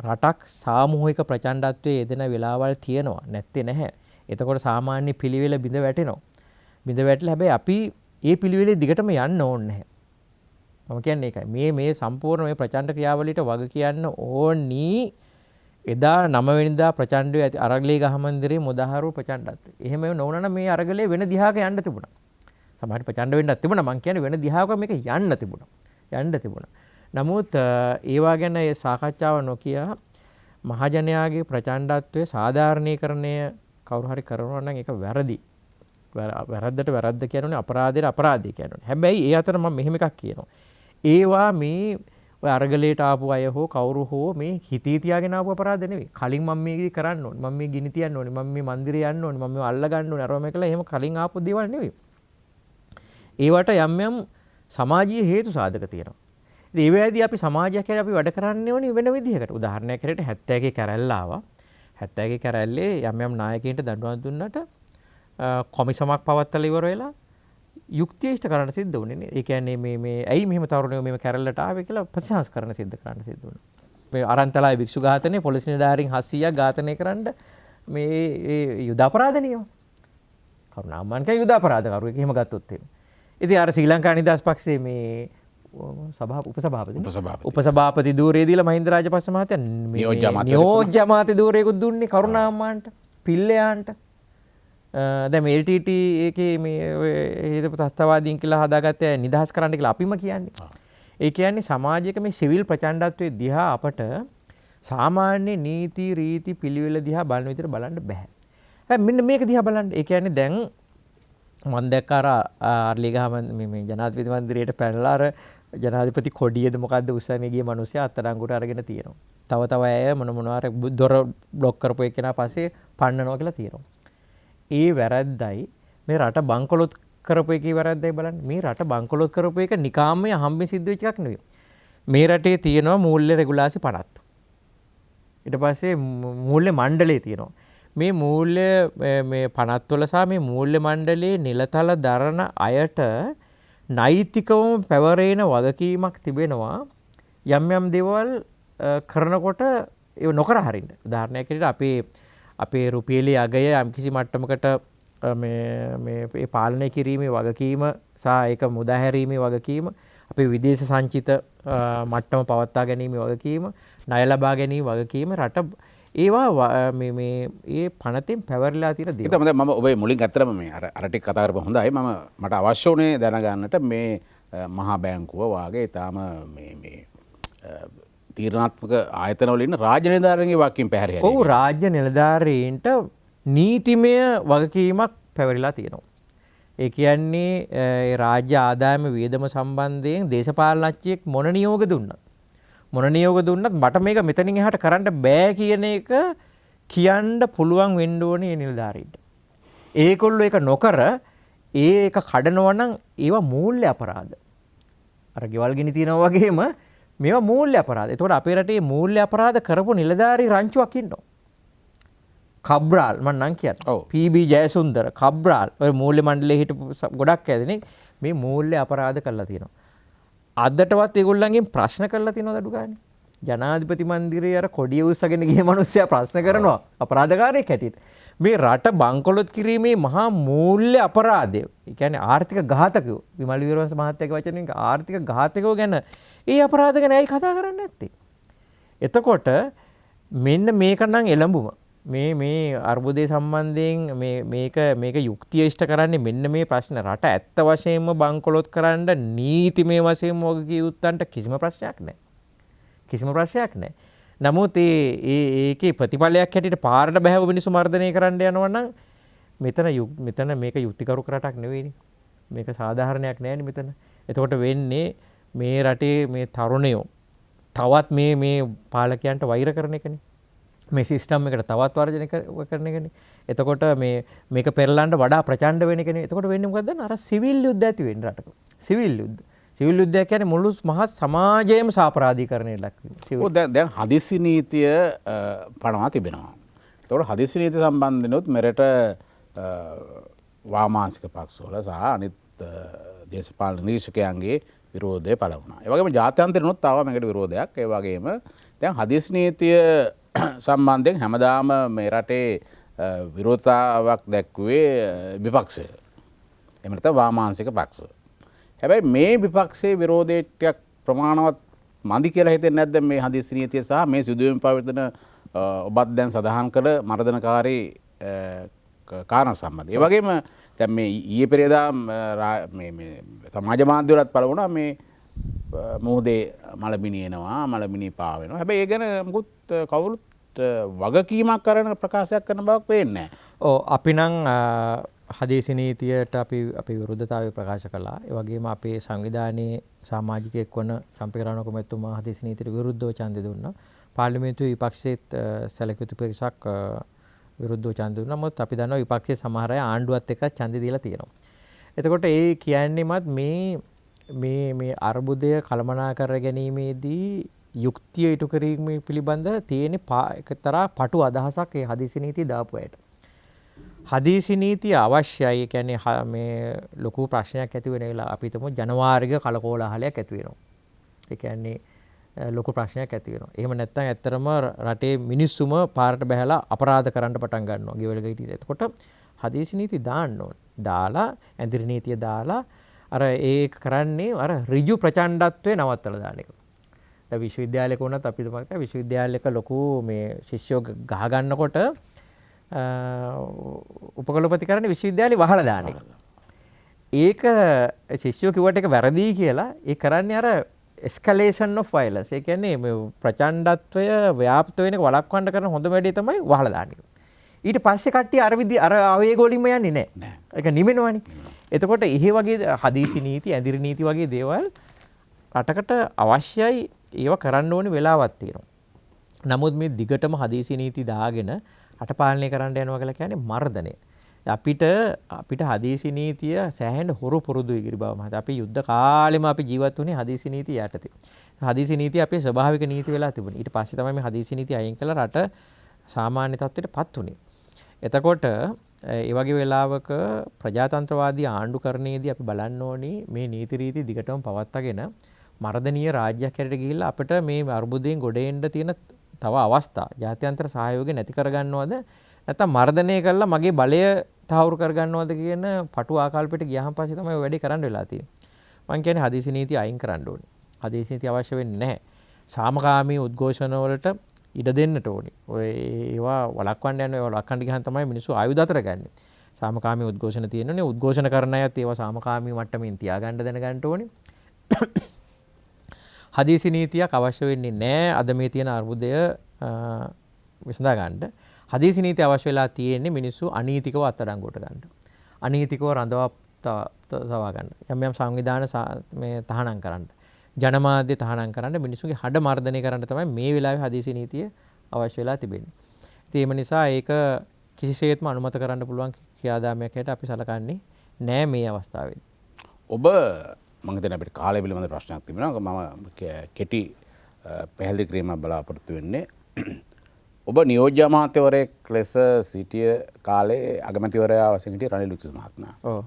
රටක් සාමූහික ප්‍රචණ්ඩත්වයේ යෙදෙන වෙලාවල් තියෙනවා. නැත්තේ නැහැ. එතකොට සාමාන්‍ය පිළිවෙල බිඳ වැටෙනවා. බිඳ වැටලා හැබැයි අපි ඒ පිළිවෙලේ දිගටම යන්න ඕනේ නැහැ. මම කියන්නේ ඒකයි. මේ සම්පූර්ණ මේ ප්‍රචණ්ඩ ක්‍රියාවලියට වග කියන්න ඕනි. එදා 9 වෙනිදා ප්‍රචණ්ඩය ඇති අරගලේ ගහමන්දිරේ මුදාහරු ප්‍රචණ්ඩත්වය. එහෙම නොවුනනම් මේ අරගලේ වෙන දිහාක යන්න තිබුණා. සමහර ප්‍රචණ්ඩ වෙන්නත් තිබුණා. මං කියන්නේ වෙන දිහාවක මේක යන්න තිබුණා. නමුත් ඒවා ගැන ඒ සාකච්ඡාව නොකිය මහජනයාගේ ප්‍රචණ්ඩත්වයේ සාධාරණීකරණය කවුරු හරි කරනවා නම් ඒක වැරදි. වැරද්දට වැරද්ද කියනෝනේ අපරාධයට අපරාධය කියනෝනේ. හැබැයි ඒ අතර මම මෙහෙම එකක් කියනවා. ඒවා මේ ඔය අරගලයට ආපු අය හෝ කවුරු හෝ මේ හිතේ තියාගෙන ආපු අපරාධ නෙවෙයි. කලින් මම මේක කරන්න ඕනේ. මම මේ ගිනි තියන්න ඕනේ. මම මේ මන්දිරේ යන්න ඕනේ. මම මේ අල්ල ගන්න ඕනේ. අරම එකලා එහෙම කලින් ආපු දේවල් නෙවෙයි. ඒවට යම් සමාජීය හේතු සාධක තියෙනවා. ඉතින් ඒ වෙලාවේදී අපි සමාජයක් කියලා අපි වැඩ කරන්න ඕනේ වෙන විදිහකට. උදාහරණයක් හැටියට 70 කැරැල්ල ආවා. 70 කැරැල්ලේ යම් නායකයින්ට දඬුවම් දුන්නට කොමිසමක් පවත්වලා ඉවර වෙලා යුක්තිය ඉෂ්ට කරන්න සිද්ධ වුණේ නේ. ඒ කියන්නේ මේ ඇයි මෙහෙම තරුණයෝ මෙහෙම කැරැල්ලට ආවේ කියලා ප්‍රතිසංස්කරණ සිද්ධ කරන්න සිද්ධ වුණා. මේ අරන්තලාවේ භික්ෂු ඝාතනයේ පොලිස් නිලධාරීන් 700ක් ඝාතනය කරන්න මේ යුද අපරාධ නියම. කරුණාමන්ක යුද අපරාධකරුවෙක් එහෙම ගත්තොත් එහෙම. ඉතින් අර ශ්‍රී ලංකා නිදහස් පක්ෂයේ මේ උපසභාපති ධූරය දීලා මහින්ද රාජපක්ෂ මහත්තයා නියෝජ්‍ය අමාත්‍ය ධූරයකුත් දුන්නේ කරුණාමන්ට පිල්ලයාන්ට. දැන් මේ LTT එකේ මේ හේතු ප්‍රස්තාවාදීන් කියලා හදාගත්ත නිදහස් කරන්න කියලා අපිම කියන්නේ. ඒ කියන්නේ සමාජයක මේ සිවිල් ප්‍රචණ්ඩත්වයේ දිහා අපට සාමාන්‍ය නීති රීති පිළිවෙල දිහා බලන විදිහට බලන්න බෑ. මෙන්න මේක දිහා බලන්න. ඒ කියන්නේ දැන් මම දැක්ක අර අර්ලිගහම මේ ජනාධිපති මන්දිරයට පැනලා අර ජනාධිපති කොඩියද මොකද්ද උස්සන්නේ ගිය මිනිස්සයා අත්අඩංගුවට අරගෙන තියෙනවා. තව අය මොනවා දොර බ්ලොක් කරපු එකනා පස්සේ පන්නනවා කියලා තියෙනවා. ඒ වැරද්දයි මේ රට බංකොලොත් කරපු එකේ වැරද්දයි බලන්න. මේ රට බංකොලොත් කරපු එක නිකාම්ම හම්බෙන් සිද්ධ වෙච්ච එකක් නෙවෙයි. මේ රටේ තියෙනවා මූල්‍ය රෙගුලාසි 50ක්. ඊට පස්සේ මූල්‍ය මණ්ඩලය තියෙනවා. මේ මූල්‍ය මේ 50 වල සහ මේ මූල්‍ය මණ්ඩලයේ නිලතල දරන අයට නෛතිකවම පැවරේන වගකීමක් තිබෙනවා යම් දේවල් කරනකොට ඒ නොකර හරින්න. උදාහරණයක් විදිහට අපේ රුපියලේ අගය යම්කිසි මට්ටමකට මේ පාලනය කිරීමේ වගකීම සහ ඒක මුදා හැරීමේ වගකීම අපේ විදේශ සංචිත මට්ටම පවත්වා ගැනීමේ වගකීම ණය ලබා ගැනීම වගකීම රට ඒවා ඒ පනතෙන් පැවරලා තියෙන දේ. ඒක මම ඔබේ මුලින් ඇත්තටම මේ අර ටික කතා කරපුවා හොඳයි. මට අවශ්‍ය වුණේ දැනගන්නට මේ මහා බැංකුව වාගේ ඊටාම මේ තීරණාත්මක ආයතනවල ඉන්න රාජ්‍ය නිලධාරීන්ගේ වගකීම් පැහැර හැරීම. ඔව් රාජ්‍ය නිලධාරීන්ට නීතිමය වගකීමක් පැවරිලා තියෙනවා. ඒ කියන්නේ රාජ්‍ය ආදායම වියදම සම්බන්ධයෙන් දේශපාලනඥයෙක් මොන නියෝග දුන්නත් මට මේක මෙතනින් එහාට කරන්න බෑ කියන එක කියන්න පුළුවන් වෙන්න ඕනේ මේ නිලධාරීන්ට. ඒගොල්ලෝ ඒක නොකර ඒක කඩනවා නම් ඒවා මූල්‍ය අපරාධ. අර ගෙවල් ගිනි තියනවා වගේම මේවා මූල්‍ය අපරාධ. ඒතකොට අපේ රටේ මූල්‍ය අපරාධ කරපු නිලධාරී රංචුවක් ඉන්නවා. කබ්‍රාල් මම නම් කියන්නේ. PB ජයසුන්දර කබ්‍රාල් ඔය මූල්‍ය මණ්ඩලයේ හිටපු ගොඩක් ඇදෙනෙක් මේ මූල්‍ය අපරාධ කරලා තියෙනවා. අදටවත් ඒගොල්ලන්ගෙන් ප්‍රශ්න කරලා තියෙනවද අඩු ගානේ? ජනාධිපති මන්දිරයේ අර කොඩිය උස්සගෙන ගිය මිනිස්සයා ප්‍රශ්න කරනවා අපරාධකාරයෙක් හැටියට. මේ රට බංකොලොත් කිරීමේ මහා මූල්‍ය අපරාධය. ඒ කියන්නේ ආර්ථික ඝාතකයෝ. විමල් වීරවංශ මහත්තයාගේ වචනෙන් ආර්ථික ඝාතකයෝ ගැන ඒ අපරාධ ගැන ඇයි කතා කරන්නේ නැත්තේ? එතකොට මෙන්න මේක නම් එළඹුම. මේ අර්බුදය සම්බන්ධයෙන් මේක යුක්තිය ඉෂ්ට කරන්නේ මෙන්න මේ ප්‍රශ්න රට ඇත්ත වශයෙන්ම බංකොලොත් කරන්න නීතිමය වශයෙන් වගේ යුත්තන්ට කිසිම ප්‍රශ්නයක් නැහැ. කිසිම ප්‍රශ්නයක් නැහැ. නමුත් ඒකේ ප්‍රතිඵලයක් හැටියට පාරට බැහැව මිනිස්සු මර්ධනය කරන්න යනවා නම් මෙතන මේක යුක්තිකරුක රටක් නෙවෙයිනේ. මේක සාධාරණයක් නෑනේ මෙතන. එතකොට වෙන්නේ මේ රටේ මේ තරුණයෝ තවත් මේ පාලකයන්ට වෛර කරන එකනේ. මේ සිස්ටම් එකට තවත් වර්ජනය කරන එකනේ. එතකොට මේක පෙරලන්න වඩා ප්‍රචණ්ඩ වෙන එකනේ. එතකොට වෙන්නේ මොකද්ද? අර සිවිල් යුද්ධ ඇති වෙන්නේ රටක. සිවිල් යුද්ධ. සිවිල් යුද්ධය කියන්නේ මුළු මහත් සමාජයේම සාපරාධීකරණයට ලක් වීම. ඔව් දැන් හදිසි නීතිය පනවා තිබෙනවා. එතකොට හදිසි නීති සම්බන්ධනොත් මෙරට වාමාංශික පක්ෂවල සහ අනිත් දේශපාලන නිරීක්ෂකයන්ගේ විරෝධය පළ වුණා. ඒ වගේම ජාත්‍යන්තරිනුත් ආවා මේකට විරෝධයක්. ඒ වගේම දැන් හදිසි නීතිය සම්බන්ධයෙන් හැමදාම මේ රටේ විරෝධතාවක් දැක්ුවේ විපක්ෂය. එහෙම නැත්නම් වාමාංශික පක්ෂ. හැබැයි මේ විපක්ෂයේ විරෝධය ටිකක් ප්‍රමාණවත් මදි කියලා හිතෙන්නේ නැද්ද මේ හදිසි නීතිය සහ මේ සිදුවීම් පවතින ඔබත් දැන් සඳහන් කළ මර්ධනකාරී කාරණා සම්බන්ධ. ඒ වගේම දැන් මේ ඊයේ පෙරේදා මේ සමාජ මාධ්‍යවලත් පළ වුණා මේ මොහොතේ මලමිනි එනවා මලමිනි පාවෙනවා. හැබැයි ඒ ගැන මුකුත් කවුරුත් වගකීමක් කරන ප්‍රකාශයක් කරන බවක් පේන්නේ නැහැ. ඔව් අපි නම් හදිසි නීතියට අපි විරුද්ධතාවය ප්‍රකාශ කළා. ඒ වගේම අපේ සංවිධානයේ සමාජිකයෙක් වන චම්පිකරණක මෙතුමා හදිසි නීතියට විරුද්ධව ඡන්දය දුන්නා. පාර්ලිමේන්තුවේ විපක්ෂයේත් සැලකිය යුතු පිරිසක් විරුද්ධව ඡන්ද දුන්නා. නමුත් අපි දන්නවා විපක්ෂයේ සමහර අය ආණ්ඩුවත් එක්ක ඡන්ද දීලා තියෙනවා. එතකොට ඒ කියන්නේමත් මේ අර්බුදය කළමනාකර ගැනීමේදී යුක්තිය ඉටු කිරීම පිළිබඳ තියෙන එක්තරා පටු අදහසක් ඒ හදිසි නීතිය දාපු අයට. හදිසි නීතිය අවශ්‍යයි. ඒ කියන්නේ මේ ලොකු ප්‍රශ්නයක් ඇති වෙන වෙලාව අපි හිතමු ජනවාරික කලකෝලාහලයක් ඇති වෙනවා. ඒ කියන්නේ ලොකු ප්‍රශ්නයක් ඇති වෙනවා. එහෙම නැත්නම් ඇත්තරම රටේ මිනිස්සුම පාරට බහැලා අපරාධ කරන්න පටන් ගන්නවා. ගෙවල ගිහින්. එතකොට හදිසි නීති දාන්න ඕන. දාලා ඇඳිරි නීතිය දාලා අර ඒක කරන්නේ අර ඍජු ප්‍රචණ්ඩත්වය නවත්තලා දාන එක. දැන් විශ්වවිද්‍යාලයක වුණත් අපි හිතමු විශ්වවිද්‍යාලයක ලොකු මේ ශිෂ්‍යෝ ගහ ගන්නකොට උපකුලපති කරන්නේ විශ්වවිද්‍යාලේ වහලා දාන එක. ඒක ශිෂ්‍යෝ කිව්වට ඒක වැරදි කියලා ඒ කරන්නේ අර escalation of violence. ඒ කියන්නේ මේ ප්‍රචණ්ඩත්වය ව්‍යාප්ත වෙන එක වළක්වන්න කරන හොඳම වැඩේ තමයි වහලා දාන එක. ඊට පස්සේ කට්ටිය අර ආවේග වලින්ම යන්නේ නැහැ. ඒක නිවෙනවනේ. එතකොට එහෙ වගේ හදිසි නීති, ඇඳිරි නීති වගේ දේවල් රටකට අවශ්‍යයි. ඒව කරන්න ඕනේ වෙලාවක් තියෙනවා. නමුත් මේ දිගටම හදිසි නීති දාගෙන රට පාලනය කරන්න යනවා කියලා කියන්නේ මර්ධනය. අපිට හදිසි නීතිය සෑහෙන හොරු පුරුදුයි කිරි බව මත. අපි යුද්ධ කාලෙම අපි ජීවත් වුණේ හදිසි නීතිය යටතේ. හදිසි නීතිය අපේ ස්වභාවික නීති වෙලා තිබුණේ. ඊට පස්සේ තමයි මේ හදිසි නීතිය අයින් කළා රට සාමාන්‍ය තත්ත්වයටපත් වුණේ. එතකොට ඒ වගේ වෙලාවක ප්‍රජාතන්ත්‍රවාදී ආණ්ඩුකරණයේදී අපි බලන්න ඕනි මේ නීති රීති දිගටම පවත්වාගෙන මර්ධනීය රාජ්‍යයක් හැරෙට ගිහිල්ලා අපිට මේ අර්බුදයෙන් ගොඩ එන්න තියෙන තව අවස්ථා ජාත්‍යන්තර සහයෝගය නැති කරගන්නවද නැත්නම් මර්ධනය කළා මගේ බලය තහවුරු කරගන්නවද කියන පටු ආකල්පයට ගියාම පස්සේ තමයි ඔය වැඩේ කරන්න වෙලා තියෙන්නේ. මම කියන්නේ හදිසි නීති අයින් කරන්න ඕනේ. හදිසි නීති අවශ්‍ය වෙන්නේ නැහැ. සාමකාමී උද්ඝෝෂණ වලට ඉඩ දෙන්නට ඕනේ. ඔය ඒවා වළක්වන්න යන ඒවා වළක්වන්න ගියහම තමයි මිනිස්සු ආයුධ අතර ගන්නේ. සාමකාමී උද්ඝෝෂණ තියෙනනේ උද්ඝෝෂණ කරන අයත් ඒවා සාමකාමී මට්ටමින් තියාගන්න දැනගන්න ඕනේ. හදිසි නීතියක් අවශ්‍ය වෙන්නේ නැහැ අද මේ තියෙන අර්බුදය විසඳා ගන්න. හදිසි නීතිය අවශ්‍ය වෙලා තියෙන්නේ මිනිස්සු අනීතිකව අත්අඩංගුවට ගන්න. අනීතිකව රඳවා තවා ගන්න. යම් සංවිධාන මේ තහනම් කරන්න. ජනමාධ්‍ය තහනම් කරන්න මිනිස්සුගේ හඩ මර්ධනය කරන්න තමයි මේ වෙලාවේ හදිසි නීතිය අවශ්‍ය වෙලා තිබෙන්නේ. ඉතින් ඒ නිසා ඒක කිසිසේත්ම අනුමත කරන්න පුළුවන් ක්‍රියාදාමයක් හැට අපි සලකන්නේ නෑ මේ අවස්ථාවේදී. ඔබ මම හිතන්නේ අපිට කාලය පිළිබඳ ප්‍රශ්නයක් තිබෙනවා. මම කෙටි පැහැදිලි කිරීමක් බලාපොරොත්තු වෙන්නේ. ඔබ නියෝජ්‍ය අමාත්‍යවරයෙක් ලෙස සිටිය කාලේ අගමැතිවරයා වශයෙන් හිටිය රනිල් වික්‍රමසිංහ මහත්මයා. ඔව්.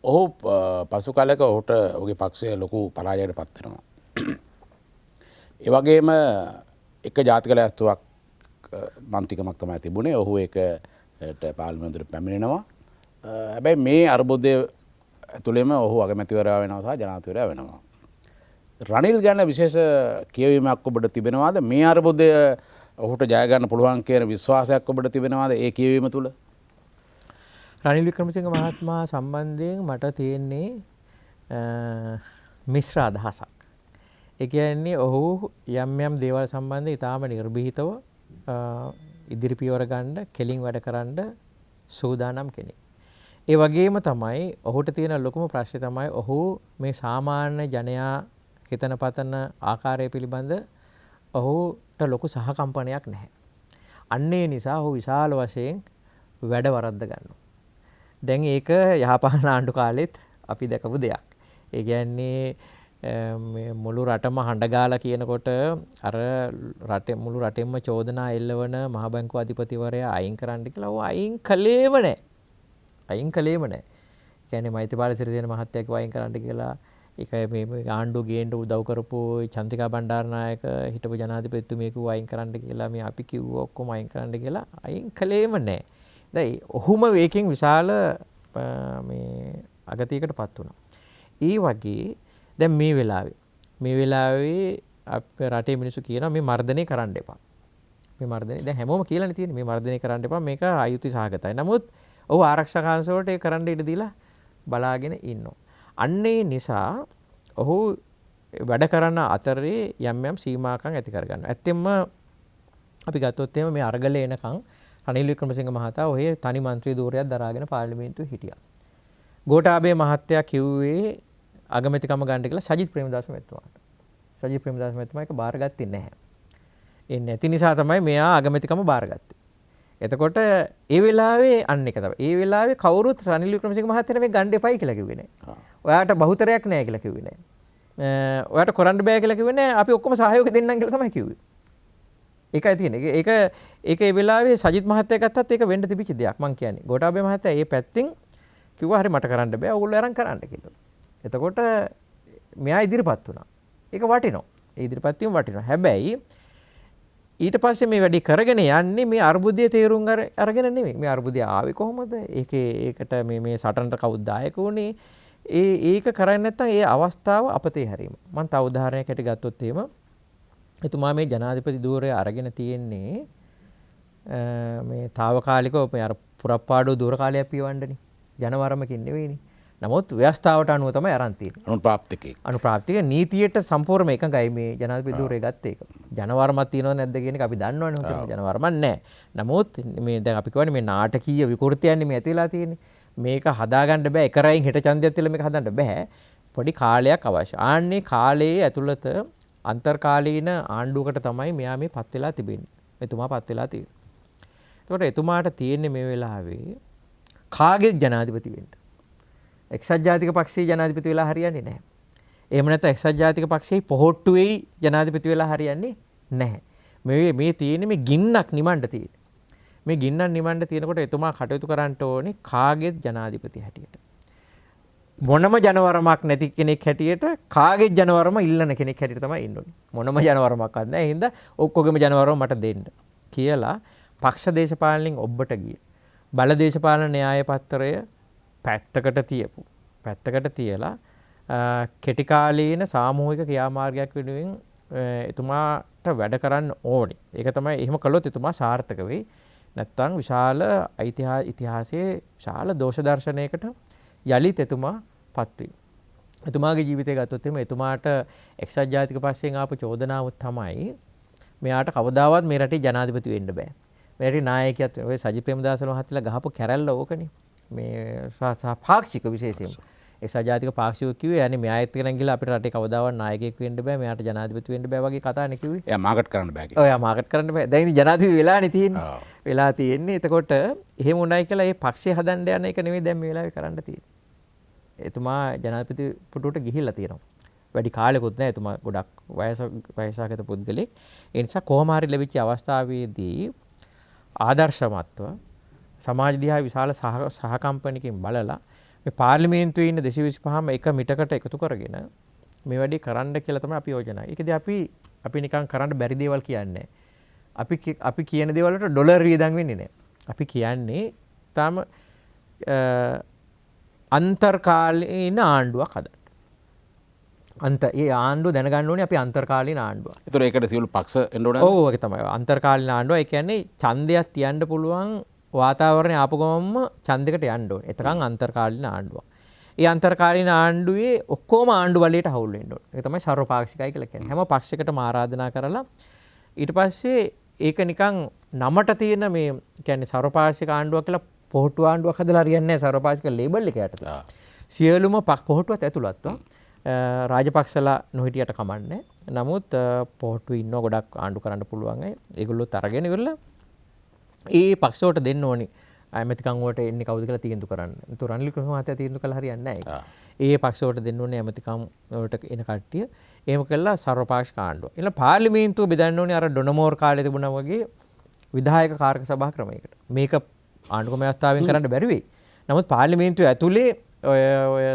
ඔහු පසු කාලයක ඔහුට ඔහුගේ පක්ෂය ලොකු පරාජයකට පත් වෙනවා. ඒ වගේම එක ජාතික ලැයිස්තුවක් මන්ත්‍රීකමක් තමයි තිබුණේ. ඔහු ඒකට පාර්ලිමේන්තුවට පැමිණෙනවා. හැබැයි මේ අර්බුදය ඇතුළේම ඔහු අගමැතිවරයා වෙනවා සහ ජනාධිපතිවරයා වෙනවා. රනිල් ගැන විශේෂ කියවීමක් ඔබට තිබෙනවාද? මේ අර්බුදය ඔහුට ජය ගන්න පුළුවන් කියන විශ්වාසයක් ඔබට තිබෙනවාද ඒ කියවීම තුළ? රනිල් වික්‍රමසිංහ මහත්මයා සම්බන්ධයෙන් මට තියෙන්නේ මිශ්‍ර අදහසක්. ඒ කියන්නේ ඔහු යම් දේවල් සම්බන්ධව ඉතාම නිර්භීතව ඉදිරි පියවර ගන්න, කෙලින් වැඩ කරන්න සූදානම් කෙනෙක්. ඒ වගේම තමයි ඔහුට තියෙන ලොකුම ප්‍රශ්නේ තමයි ඔහු මේ සාමාන්‍ය ජනයා හිතන පතන ආකාරය පිළිබඳ ඔහුට ලොකු සහකම්පනයක් නැහැ. අන්නේ නිසා ඔහු විශාල වශයෙන් වැඩ වරද්ද ගන්නවා. දැන් ඒක යහපහන ආණ්ඩු කාලෙත් අපි දැකපු දෙයක්. ඒ කියන්නේ මේ මුළු රටම හඬගාලා කියනකොට අර මුළු රටෙන්ම චෝදනා එල්ලවන මහ බැංකුව අධිපතිවරයා අයින් කරන්න කියලා ඔහු අයින් කළේම නැහැ. අයින් කළේම නැහැ. කියන්නේ මෛත්‍රීපාල සිරිසේන මහත්තයා කිව්වා අයින් කරන්න කියලා. ඒක මේ ආණ්ඩුව ගේන්න උදව් කරපු චන්ද්‍රිකා බණ්ඩාරනායක හිටපු ජනාධිපතිතුමිය කිව්වා අයින් කරන්න කියලා. මේ අපි කිව්වා ඔක්කොම අයින් කරන්න කියලා. අයින් කළේම නැහැ. දැන් ඔහුම මේකෙන් විශාල මේ අගතියකටපත් වුණා. ඒ වගේ දැන් මේ වෙලාවේ අපේ රටේ මිනිස්සු කියනවා මේ මර්ධනය කරන්න එපා. මේ මර්ධනය දැන් හැමෝම කියලානේ තියෙන්නේ මේ මර්ධනය කරන්න එපා මේක අයුති සහගතයි. නමුත් ඔහු ආරක්ෂක අංශවලට ඒක කරන්න ඉඩ දීලා බලාගෙන ඉන්නවා. අන්නේ නිසා ඔහු වැඩ කරන අතරේ යම් සීමාකම් ඇති කරගන්නවා. ඇත්තෙන්ම අපි ගත්තොත් එහෙම මේ අරගලේ එනකන් රනිල් වික්‍රමසිංහ මහතා ඔහේ තනි മന്ത്രി ධූරයක් දරාගෙන පාර්ලිමේන්තුවේ හිටියා. ගෝඨාභය මහත්තයා කිව්වේ අගමැතිකම ගන්න කියලා සජිත් ප්‍රේමදාස මහත්මයාට. සජිත් ප්‍රේමදාස මහත්මයා ඒක බාරගත්තේ නැහැ. ඒ නැති නිසා තමයි මෙයා අගමැතිකම බාරගත්තේ. එතකොට ඒ වෙලාවේ අන්න එක තමයි. ඒ වෙලාවේ කවුරුත් රනිල් වික්‍රමසිංහ මහත්තයාට මේ ගන්න එපයි කියලා කිව්වේ නැහැ. ඔයාට බහුතරයක් නැහැ කියලා කිව්වේ නැහැ. ඔයාට කරන්න බෑ කියලා කිව්වේ නැහැ. අපි ඔක්කොම සහයෝගය දෙන්නම් කියලා තමයි කිව්වේ. ඒකයි තියෙන්නේ. ඒක ඒ වෙලාවේ සජිත් මහත්තයා ගත්තත් ඒක වෙන්න තිබිච්ච දෙයක් මං කියන්නේ. ගෝඨාභය මහත්තයා මේ පැත්තෙන් කිව්වා හරි මට කරන්න බෑ. ඕගොල්ලෝ අරන් කරන්න කියලා. එතකොට මෙයා ඉදිරිපත් වුණා. ඒක වටිනවා. ඒ ඉදිරිපත් වීම වටිනවා. හැබැයි ඊට පස්සේ මේ වැඩි කරගෙන යන්නේ මේ අර්බුදයේ තේරුම් අරගෙන නෙමෙයි. මේ අර්බුදය ආවේ කොහොමද? ඒකට මේ සටනට කවුද දායක වුණේ? ඒක කරන්නේ නැත්නම් ඒ අවස්ථාව අපතේ හැරීම. මම තව උදාහරණයක් හැටියට ගත්තොත් එහෙම එතුමා මේ ජනාධිපති ධූරය අරගෙන තියෙන්නේ මේ తాවකාලිකව මේ අර පුරප්පාඩෝ දුර කාලයක් පියවන්නනේ. ජනවරමකින් නෙවෙයිනේ. නමුත් ව්‍යවස්ථාවට අනුව තමයි අරන් තියෙන්නේ. අනුප්‍රාප්තික නීතියට සම්පූර්ණම එකඟයි මේ ජනාධිපති ධූරය ගත්තේ ඒක. ජනවරමක් තියෙනවද නැද්ද කියන එක අපි දන්නවනේ හොඳට. ජනවරමක් නැහැ. නමුත් මේ දැන් අපි කියවනේ මේ නාටකීය විකෘතියන්නේ මේ ඇති වෙලා තියෙන්නේ. මේක හදාගන්න බෑ. එක රයින් හෙට ඡන්දයක් තියලා මේක හදන්න බෑ. පොඩි කාලයක් අවශ්‍යයි. ආන්නේ කාලයේ ඇතුළත අන්තර්කාලීන ආණ්ඩුවකට තමයි මෙයා මේ පත් වෙලා තිබෙන්නේ. එතුමා පත් වෙලා තියෙන්නේ. එතකොට එතුමාට තියෙන්නේ මේ වෙලාවේ කාගේ ජනාධිපති වෙන්න. එක්සත් ජාතික පක්ෂයේ ජනාධිපති වෙලා හරියන්නේ නැහැ. එහෙම නැත්නම් එක්සත් ජාතික පක්ෂයේ පොහොට්ටුවේ ජනාධිපති වෙලා හරියන්නේ නැහැ. මේ තියෙන්නේ මේ ගින්නක් නිමන්න තියෙන්නේ. මේ ගින්නක් නිමන්න තියෙනකොට එතුමා කටයුතු කරන්න ඕනේ කාගේ ජනාධිපති හැටියට. මොනම ජනවරමක් නැති කෙනෙක් හැටියට කාගේ ජනවරම ඉල්ලන කෙනෙක් හැටියට තමයි ඉන්න ඕනේ. මොනම ජනවරමක්වත් නැහැ. ඒ හින්දා ඔක්කොගේම ජනවරම මට දෙන්න කියලා පක්ෂ දේශපාලනින් ඔබට ගිය බල දේශපාලන න්‍යාය පත්‍රය පැත්තකට තියලා කෙටිකාලීන සාමූහික ක්‍රියාමාර්ගයක් වෙනුවෙන් එතුමාට වැඩ කරන්න ඕනේ. ඒක තමයි එහෙම කළොත් එතුමා සාර්ථක වෙයි. නැත්තම් විශාල ඉතිහාසයේ විශාල දෝෂ දර්ශනයකට යලිත් එතුමා පත් වෙයි. එතුමාගේ ජීවිතය ගත්තොත් එimhe එතුමාට එක්සත් ජාතික පක්ෂයෙන් ආපු චෝදනාව තමයි මෙයාට කවදාවත් මේ රටේ ජනාධිපති වෙන්න බෑ. මේ රටේ නායකයෙක් ඔය සජිත් ප්‍රේමදාස මහත්තයලා ගහපු කැරැල්ල ඕකනේ. මේ පාක්ෂික විශේෂයෙන්ම එක්සත් ජාතික පාක්ෂිකව කිව්වේ යන්නේ මෙයා එක්ක ගිහලා අපිට රටේ කවදාවත් නායකයෙක් වෙන්න බෑ. මෙයාට ජනාධිපති වෙන්න බෑ වගේ කතානේ කිව්වේ. එයා මාකට් කරන්න බෑ කියලා. ඔය එයා මාකට් කරන්න බෑ. දැන් ඉතින් ජනාධිපති වෙලානේ තියෙන්නේ. වෙලා තියෙන්නේ. එතකොට එහෙම උණයි කියලා මේ පක්ෂය හදන්න යන එක නෙවෙයි දැන් මේ වෙලාවේ කරන්න තියෙන්නේ. එතුමා ජනාධිපති පුටුවට ගිහිල්ලා තියෙනවා. වැඩි කාලෙකුත් නැහැ. එතුමා ගොඩක් වයසකට පුද්ගලෙක්. ඒ නිසා කොහොම හරි ලැබිච්ච අවස්ථාවේදී ආදර්ශමත්ව සමාජ දිහා විශාල සහකම්පනකින් බලලා මේ පාර්ලිමේන්තුවේ ඉන්න 225ම එක මිටකට එකතු කරගෙන මේ වැඩේ කරන්න කියලා තමයි අපි යෝජනා. ඒකදී අපි නිකන් කරන්න බැරි දේවල් කියන්නේ අපි කියන දේවල් වලට ඩොලර් වියදම් වෙන්නේ නැහැ. අපි කියන්නේ තාම අන්තර්කාලීන ආණ්ඩුවක් හදන්න. ඒ ආණ්ඩුව දැනගන්න ඕනේ අපි අන්තර්කාලීන ආණ්ඩුව. ඒතර ඒකට සියලු පක්ෂ එන්න ඕනේ. ඔව් ඒක තමයි. අන්තර්කාලීන ආණ්ඩුව. ඒ කියන්නේ ඡන්දයක් තියන්න පුළුවන් වාතාවරණය ආපු ගමන්ම ඡන්දයකට යන්න ඕනේ. එතකන් අන්තර්කාලීන ආණ්ඩුවක්. ඒ අන්තර්කාලීන ආණ්ඩුවේ ඔක්කොම ආණ්ඩු බලයට හවුල් වෙන්න ඕනේ. ඒක තමයි සර්වපාක්ෂිකයි කියලා කියන්නේ. හැම පක්ෂයකටම ආරාධනා කරලා ඊට පස්සේ ඒක නිකන් නමට තියෙන මේ කියන්නේ සර්වපාක්ෂික ආණ්ඩුවක් කියලා පොහොට්ටු ආණ්ඩුවක් හදලා හරියන්නේ නැහැ සර්වපාක්ෂික ලේබල් එක යටතේ. සියලුම පොහොට්ටුවත් ඇතුළත්ව රාජපක්ෂලා නොහිටියට කමන්නේ. නමුත් පොහොට්ටු ඉන්නව ගොඩක් ආණ්ඩු කරන්න පුළුවන් අය. ඒගොල්ලොත් අරගෙන ඉවරලා ඒ පක්ෂවට දෙන්න ඕනි. ඇමතිකම් වලට එන්නේ කවුද කියලා තීන්දුව කරන්න. ඒතර රනිල් වික්‍රමසිංහ තීන්දුව කළා හරියන්නේ නැහැ. ඒ පක්ෂවට දෙන්න ඕනේ ඇමතිකම් වලට එන කට්ටිය. එහෙම කළා සර්වපාක්ෂික ආණ්ඩුව. ඊළඟ පාර්ලිමේන්තුව බෙදන්න ඕනේ අර ඩොනමෝර් කාලේ තිබුණා වගේ විධායක කාර්ක සභා ක්‍රමයකට. මේක ආණ්ඩුක්‍රම ව්‍යවස්ථාවෙන් කරන්න බැරි වෙයි. නමුත් පාර්ලිමේන්තුව ඇතුලේ ඔය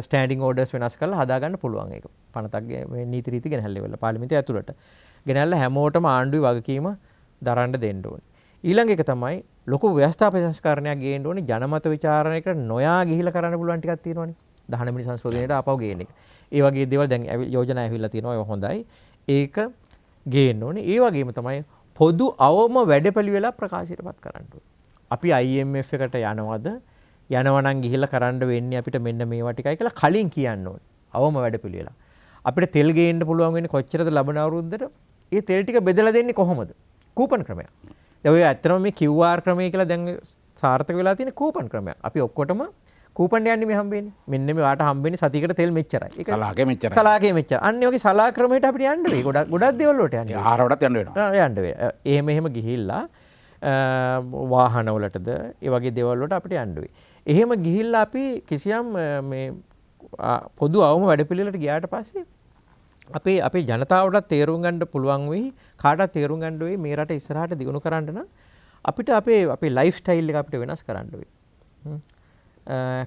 ස්ටෑන්ඩින් ඕඩර්ස් වෙනස් කරලා හදාගන්න පුළුවන් ඒක. පනතක් මේ නීති රීති ගෙනහැල්ල වෙලා පාර්ලිමේන්තුව ඇතුළට. ගෙනහැල්ලා හැමෝටම ආණ්ඩුවේ වගකීම දරන්න දෙන්න ඕනේ. ඊළඟ එක තමයි ලොකු ව්‍යවස්ථාපන සංස්කරණයක් ගේන්න ඕනේ ජනමත විචාරණයකට නොයා ගිහිලා කරන්න පුළුවන් ටිකක් තියෙනවනේ. 19 වෙනි සංශෝධනයට ආපහු ගේන එක. ඒ වගේ දේවල් දැන් යෝජනා ඇවිල්ලා තියෙනවා. ඒක හොඳයි. ඒක ගේන්න ඕනේ. ඒ වගේම තමයි පොදු අවම වැඩපිළිවෙල ප්‍රකාශයටපත් කරන්න ඕනේ. අපි IMF එකට යනවද? යනවනම් ගිහිල්ලා කරන්න වෙන්නේ අපිට මෙන්න මේවා ටිකයි කියලා කලින් කියන්න ඕනේ. අවම වැඩපිළිවෙල. අපිට තෙල් ගේන්න පුළුවන් වෙන්නේ කොච්චරද ලබන අවුරුද්දට? ඒ තෙල් ටික බෙදලා දෙන්නේ කොහොමද? කූපන් ක්‍රමයක්. දැන් ඔය ඇත්තම මේ QR ක්‍රමය කියලා දැන් සාර්ථක වෙලා තියෙන කූපන් ක්‍රමයක්. අපි ඔක්කොටම කූපන් යන්නේ මේ හම්බෙන්නේ. මෙන්න මේ වාට හම්බෙන්නේ සතියකට තෙල් මෙච්චරයි. ඒක සලාකේ මෙච්චරයි. සලාකේ මෙච්චර. අන්න ඒ වගේ සලා ක්‍රමයට අපිට යන්න වෙයි. ගොඩක් දේවල් වලට යන්න. ආහාර වලට යන්න වෙනවා. යන්න වෙයි. එහෙම ගිහිල්ලා වාහන වලටද ඒ වගේ දේවල් වලට අපිට යන්න වෙයි. එහෙම ගිහිල්ලා අපි කිසියම් මේ පොදු අවම වැඩපිළිවෙලට ගියාට පස්සේ අපේ ජනතාවටත් තේරුම් ගන්න පුළුවන් වෙයි කාටත් තේරුම් ගන්න වෙයි මේ රට ඉස්සරහට දියුණු කරන්න නම් අපිට අපේ ලයිෆ් ස්ටයිල් එක අපිට වෙනස් කරන්න වෙයි.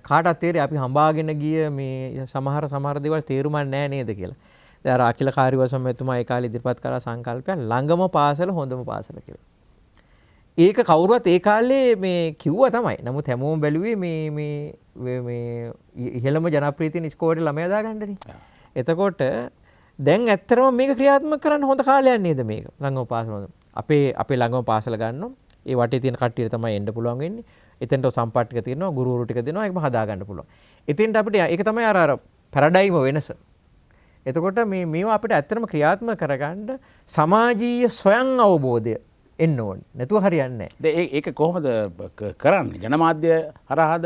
කාටත් තේරෙයි අපි හඹාගෙන ගිය මේ සමහර දේවල් තේරුමක් නැහැ නේද කියලා. දැන් අර අකිල කාර්යවසම එතුමා ඒ කාලේ ඉදිරිපත් කළා සංකල්පයක් ළඟම පාසල හොඳම පාසල කියලා. ඒක කවුරුවත් ඒ කාලේ මේ කිව්වා තමයි. නමුත් හැමෝම බැලුවේ මේ ඉහළම ජනප්‍රියතින ඉස්කෝලේ ළමයා දාගන්නනේ. එතකොට දැන් ඇත්තටම මේක ක්‍රියාත්මක කරන්න හොඳ කාලයක් නේද මේක? ළඟම පාසල හොඳ. අපේ ළඟම පාසල ගන්නවා. ඒ වටේ තියෙන කට්ටියට තමයි එන්න පුළුවන් වෙන්නේ. එතෙන්ට සම්පාත් ටික තියෙනවා, ගුරුවරු ටික දෙනවා, ඒකම හදා ගන්න පුළුවන්. එතෙන්ට අපිට ඒක තමයි අර පැරඩයිම වෙනස. එතකොට මේවා අපිට ඇත්තටම ක්‍රියාත්මක කරගන්න සමාජීය ස්වයං අවබෝධය එන්න ඕනේ. නැතුව හරියන්නේ නැහැ. ඒක කොහොමද කරන්නේ? ජනමාධ්‍ය හරහාද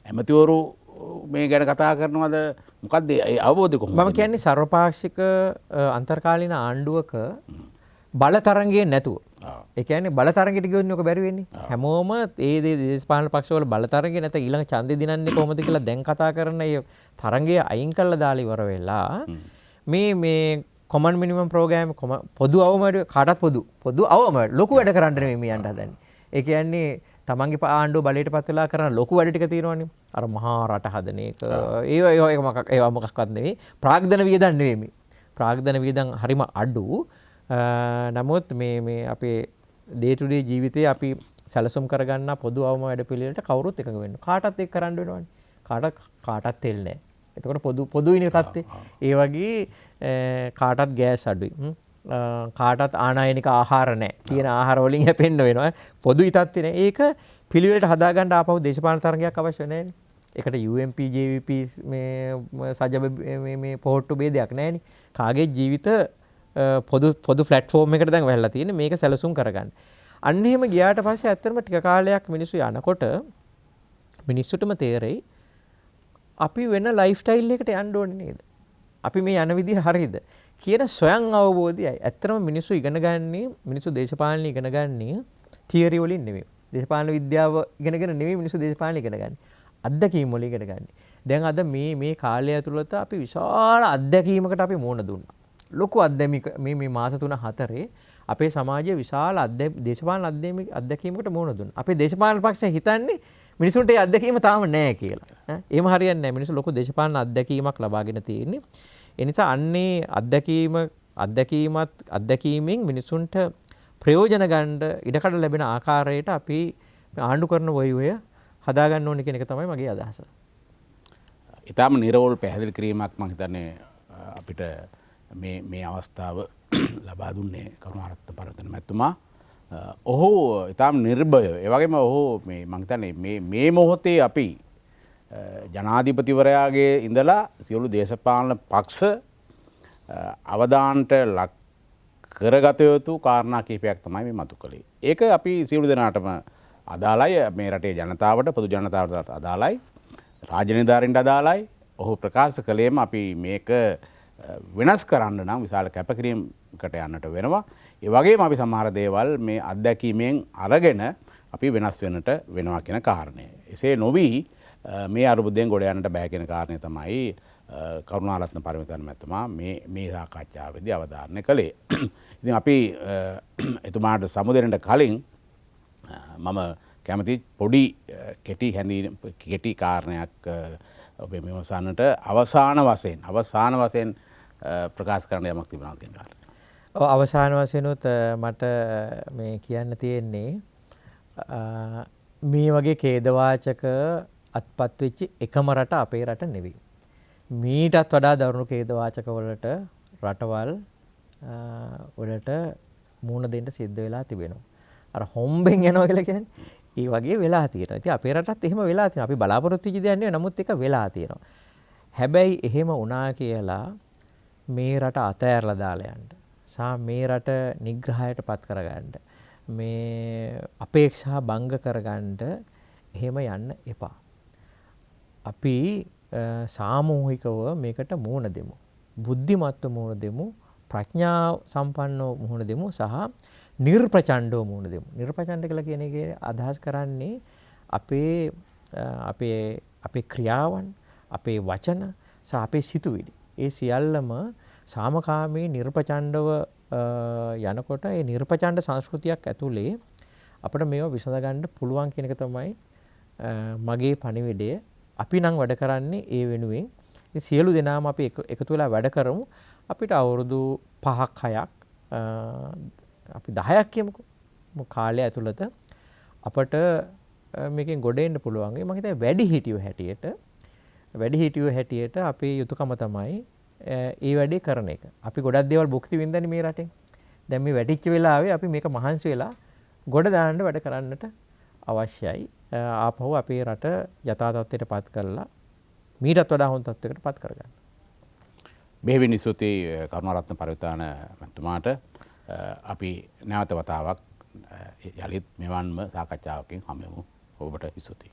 ඇමතිවරු මේ ගැන කතා කරනවද? මොකද්ද ඒ අවබෝධය කොහොමද? මම කියන්නේ සර්වපාක්ෂික අන්තර්කාලීන ආණ්ඩුවක බලතරංගය නැතුව. ඒ කියන්නේ බලතරංගයට ගියොත් ඔක බැරි වෙන්නේ. හැමෝම ඒ දේශපාලන පක්ෂවල බලතරංගය නැත්නම් ඊළඟ ඡන්දේ දිනන්නේ කොහොමද කියලා දැන් කතා කරන ඒ තරංගය අයින් කරලා දාලා ඉවර වෙලා මේ කොමන් මිනිමම් ප්‍රෝග්‍රෑම් පොදු අවම කාටත් පොදු අවම ලොකු වැඩ කරන්න නෙමෙයි මේ යන්න හදන්නේ. ඒ කියන්නේ තමන්ගේ ආණ්ඩුව බලයට පත් වෙලා කරන ලොකු වැඩ ටික තියෙනවනේ. අර මහා රට හදන එක ඒවා මොකක්වත් නෙවෙයි. ප්‍රාග්ධන වියදම් නෙවෙයි මේ. ප්‍රාග්ධන වියදම් හරිම අඩු. නමුත් මේ අපේ ඩේ ටු ඩේ ජීවිතේ අපි සැලසුම් කරගන්න පොදු අවම වැඩ පිළිවෙලට කවුරුත් එකඟ වෙන්න. කාටත් ඒක කරන්න වෙනවනේ. කාටත් තෙල් නැහැ. එතකොට පොදුයිනේ තත්ත්වේ. ඒ වගේ කාටත් ගෑස් අඩුයි. කාටත් ආනයනික ආහාර නැහැ. තියෙන ආහාර වලින් හැපෙන්න වෙනවා. පොදුයි තත්ත්වනේ. ඒක පිළිවෙලට හදාගන්න ආපහු දේශපාලන තරගයක් අවශ්‍ය නැහැනේ. ඒකට UMP JVP මේ සජබ මේ පොහොට්ටු ભેදයක් නැහැනේ. කාගේ ජීවිත පොදු ප්ලැට්ෆෝම් එකකට දැන් වැහැලා තියෙන්නේ මේක සැලසුම් කරගන්න. අන්න එහෙම ගියාට පස්සේ ඇත්තටම ටික කාලයක් මිනිස්සු යනකොට මිනිස්සුටම තේරෙයි අපි වෙන ලයිෆ් ස්ටයිල් එකකට යන්න ඕනේ නේද? අපි මේ යන විදිහ හරියද? කියන ස්වයං අවබෝධයයි. ඇත්තටම මිනිස්සු ඉගෙන ගන්නේ මිනිස්සු දේශපාලන ඉගෙන ගන්නේ තියරි වලින් නෙමෙයි. දේශපාලන විද්‍යාව ඉගෙනගෙන නෙමෙයි මිනිස්සු දේශපාලන ඉගෙන ගන්නේ. අත්දැකීම් වලින් ඉගෙන ගන්නේ. දැන් අද මේ කාලය ඇතුළත අපි විශාල අත්දැකීමකට අපි මුහුණ දුන්නා. ලොකු මේ මාස 3-4 අපේ සමාජයේ විශාල දේශපාලන අත්දැකීමකට මුහුණ දුන්නා. අපේ දේශපාලන පක්ෂය හිතන්නේ මිනිසුන්ට ඒ අත්දැකීම තාම නැහැ කියලා. එහෙම හරියන්නේ නැහැ. මිනිස්සු ලොකු දේශපාලන අත්දැකීමක් ලබාගෙන තියෙන්නේ. ඒ නිසා අන්නේ අත්දැකීමෙන් මිනිසුන්ට ප්‍රයෝජන ගන්න ඉඩකඩ ලැබෙන ආකාරයට අපි ආණ්ඩු කරන වයුවය හදාගන්න ඕනේ කියන එක තමයි මගේ අදහස. ඊටාම නිර්වෝල් පැහැදිලි කිරීමක් මම හිතන්නේ අපිට මේ අවස්ථාව ලබා දුන්නේ කරුණාරත්න පරමතන මැතිතුමා. ඔහු ඉතාම නිර්භය, ඒ වගේම ඔහු මං හිතන්නේ මේ මොහොතේ අපි ජනාධිපතිවරයාගේ ඉඳලා සියලු දේශපාලන පක්ෂ අවදානට ලක් කරගත යුතු කාරණා කිහිපයක් තමයි මේ මතු කළේ. ඒක අපි සියලු දෙනාටම අදාළයි, මේ රටේ ජනතාවට, පොදු ජනතාවට අදාළයි, රාජ්‍ය නිලධාරීන්ට අදාළයි. ඔහු ප්‍රකාශ කළේම අපි මේක වෙනස් කරන්න නම් විශාල කැපකිරීමකට යන්නට වෙනවා. ඒ වගේම අපි සමහර දේවල් මේ අත්දැකීමෙන් අරගෙන අපි වෙනස් වෙන්නට වෙනවා කියන කාරණය. එසේ නොවි මේ අරුබුදයෙන් ගොඩ යන්නට බෑ කියන කාරණය තමයි කරුණාරත්න පරමතන මැතිතුමා මේ සාකච්ඡාවේදී අවධාරණය කළේ. ඉතින් අපි එතුමාට සමුදෙන්නට කලින් මම කැමති පොඩි කෙටි කාරණයක් ඔබේ මෙවසන්නට අවසාන වශයෙන් ප්‍රකාශ කරන්න යමක් තිබුණා කියන කාරණය. අවසාන වශයෙන්ුත් මට මේ කියන්න තියෙන්නේ මේ වගේ ඛේදවාචක අත්පත් වෙච්ච එකම රට අපේ රට නෙවෙයි. මීටත් වඩා දරුණු ඛේදවාචක වලට රටවල් වලට මුහුණ දෙන්න සිද්ධ වෙලා තිබෙනවා. අර හොම්බෙන් යනවා කියලා කියන්නේ ඒ වගේ වෙලා තියෙනවා. ඉතින් අපේ රටත් එහෙම වෙලා තියෙනවා. අපි බලාපොරොත්තු වෙච්ච දෙයක් නෙවෙයි, නමුත් ඒක වෙලා තියෙනවා. හැබැයි එහෙම වුණා කියලා මේ රට අතෑරලා දාලා යන්න සහ මේ රට නිග්‍රහයට පත් කරගන්න, මේ අපේක්ෂා භංග කරගන්න එහෙම යන්න එපා. අපි සාමූහිකව මේකට මුහුණ දෙමු. බුද්ධිමත්ව මුහුණ දෙමු. ප්‍රඥා සම්පන්නව මුහුණ දෙමු සහ නිර්ප්‍රචණ්ඩව මුහුණ දෙමු. නිර්ප්‍රචණ්ඩ කියලා කියන එකේ අදහස් කරන්නේ අපේ ක්‍රියාවන්, අපේ වචන සහ අපේ සිතුවිලි. ඒ සියල්ලම සාමකාමී නිර්ප්‍රචණ්ඩව යනකොට ඒ නිර්ප්‍රචණ්ඩ සංස්කෘතියක් ඇතුලේ අපිට මේවා විසඳ ගන්න පුළුවන් කියන එක තමයි මගේ පණිවිඩය. අපි නම් වැඩ කරන්නේ ඒ වෙනුවෙන්. ඉතින් සියලු දෙනාම අපි එකතු වෙලා වැඩ කරමු. අපිට අවුරුදු 5ක් 6ක් අපි 10ක් කියමුකෝ කාලය ඇතුළත අපට මේකෙන් ගොඩ එන්න පුළුවන්. මම හිතන්නේ වැඩි හිටියෝ හැටියට අපේ යුතුයකම තමයි ඒ වැඩේ කරන එක. අපි ගොඩක් දේවල් භුක්ති විඳන්නේ මේ රටේ. දැන් මේ වැටිච්ච වෙලාවේ අපි මේක මහන්සි වෙලා ගොඩ දාන්න වැඩ කරන්නට අවශ්‍යයි. ආපහු අපේ රට යථා තත්ත්වයට පත් කරලා මීටත් වඩා හොඳ තත්ත්වයකට පත් කරගන්න. බෙහෙවින් ස්තුතියි කරුණාරත්න පරමතන මැතිතුමාට. අපි නැවත වතාවක් යලිත් මෙවන්ම සාකච්ඡාවකින් හමුවෙමු. ඔබට ස්තුතියි.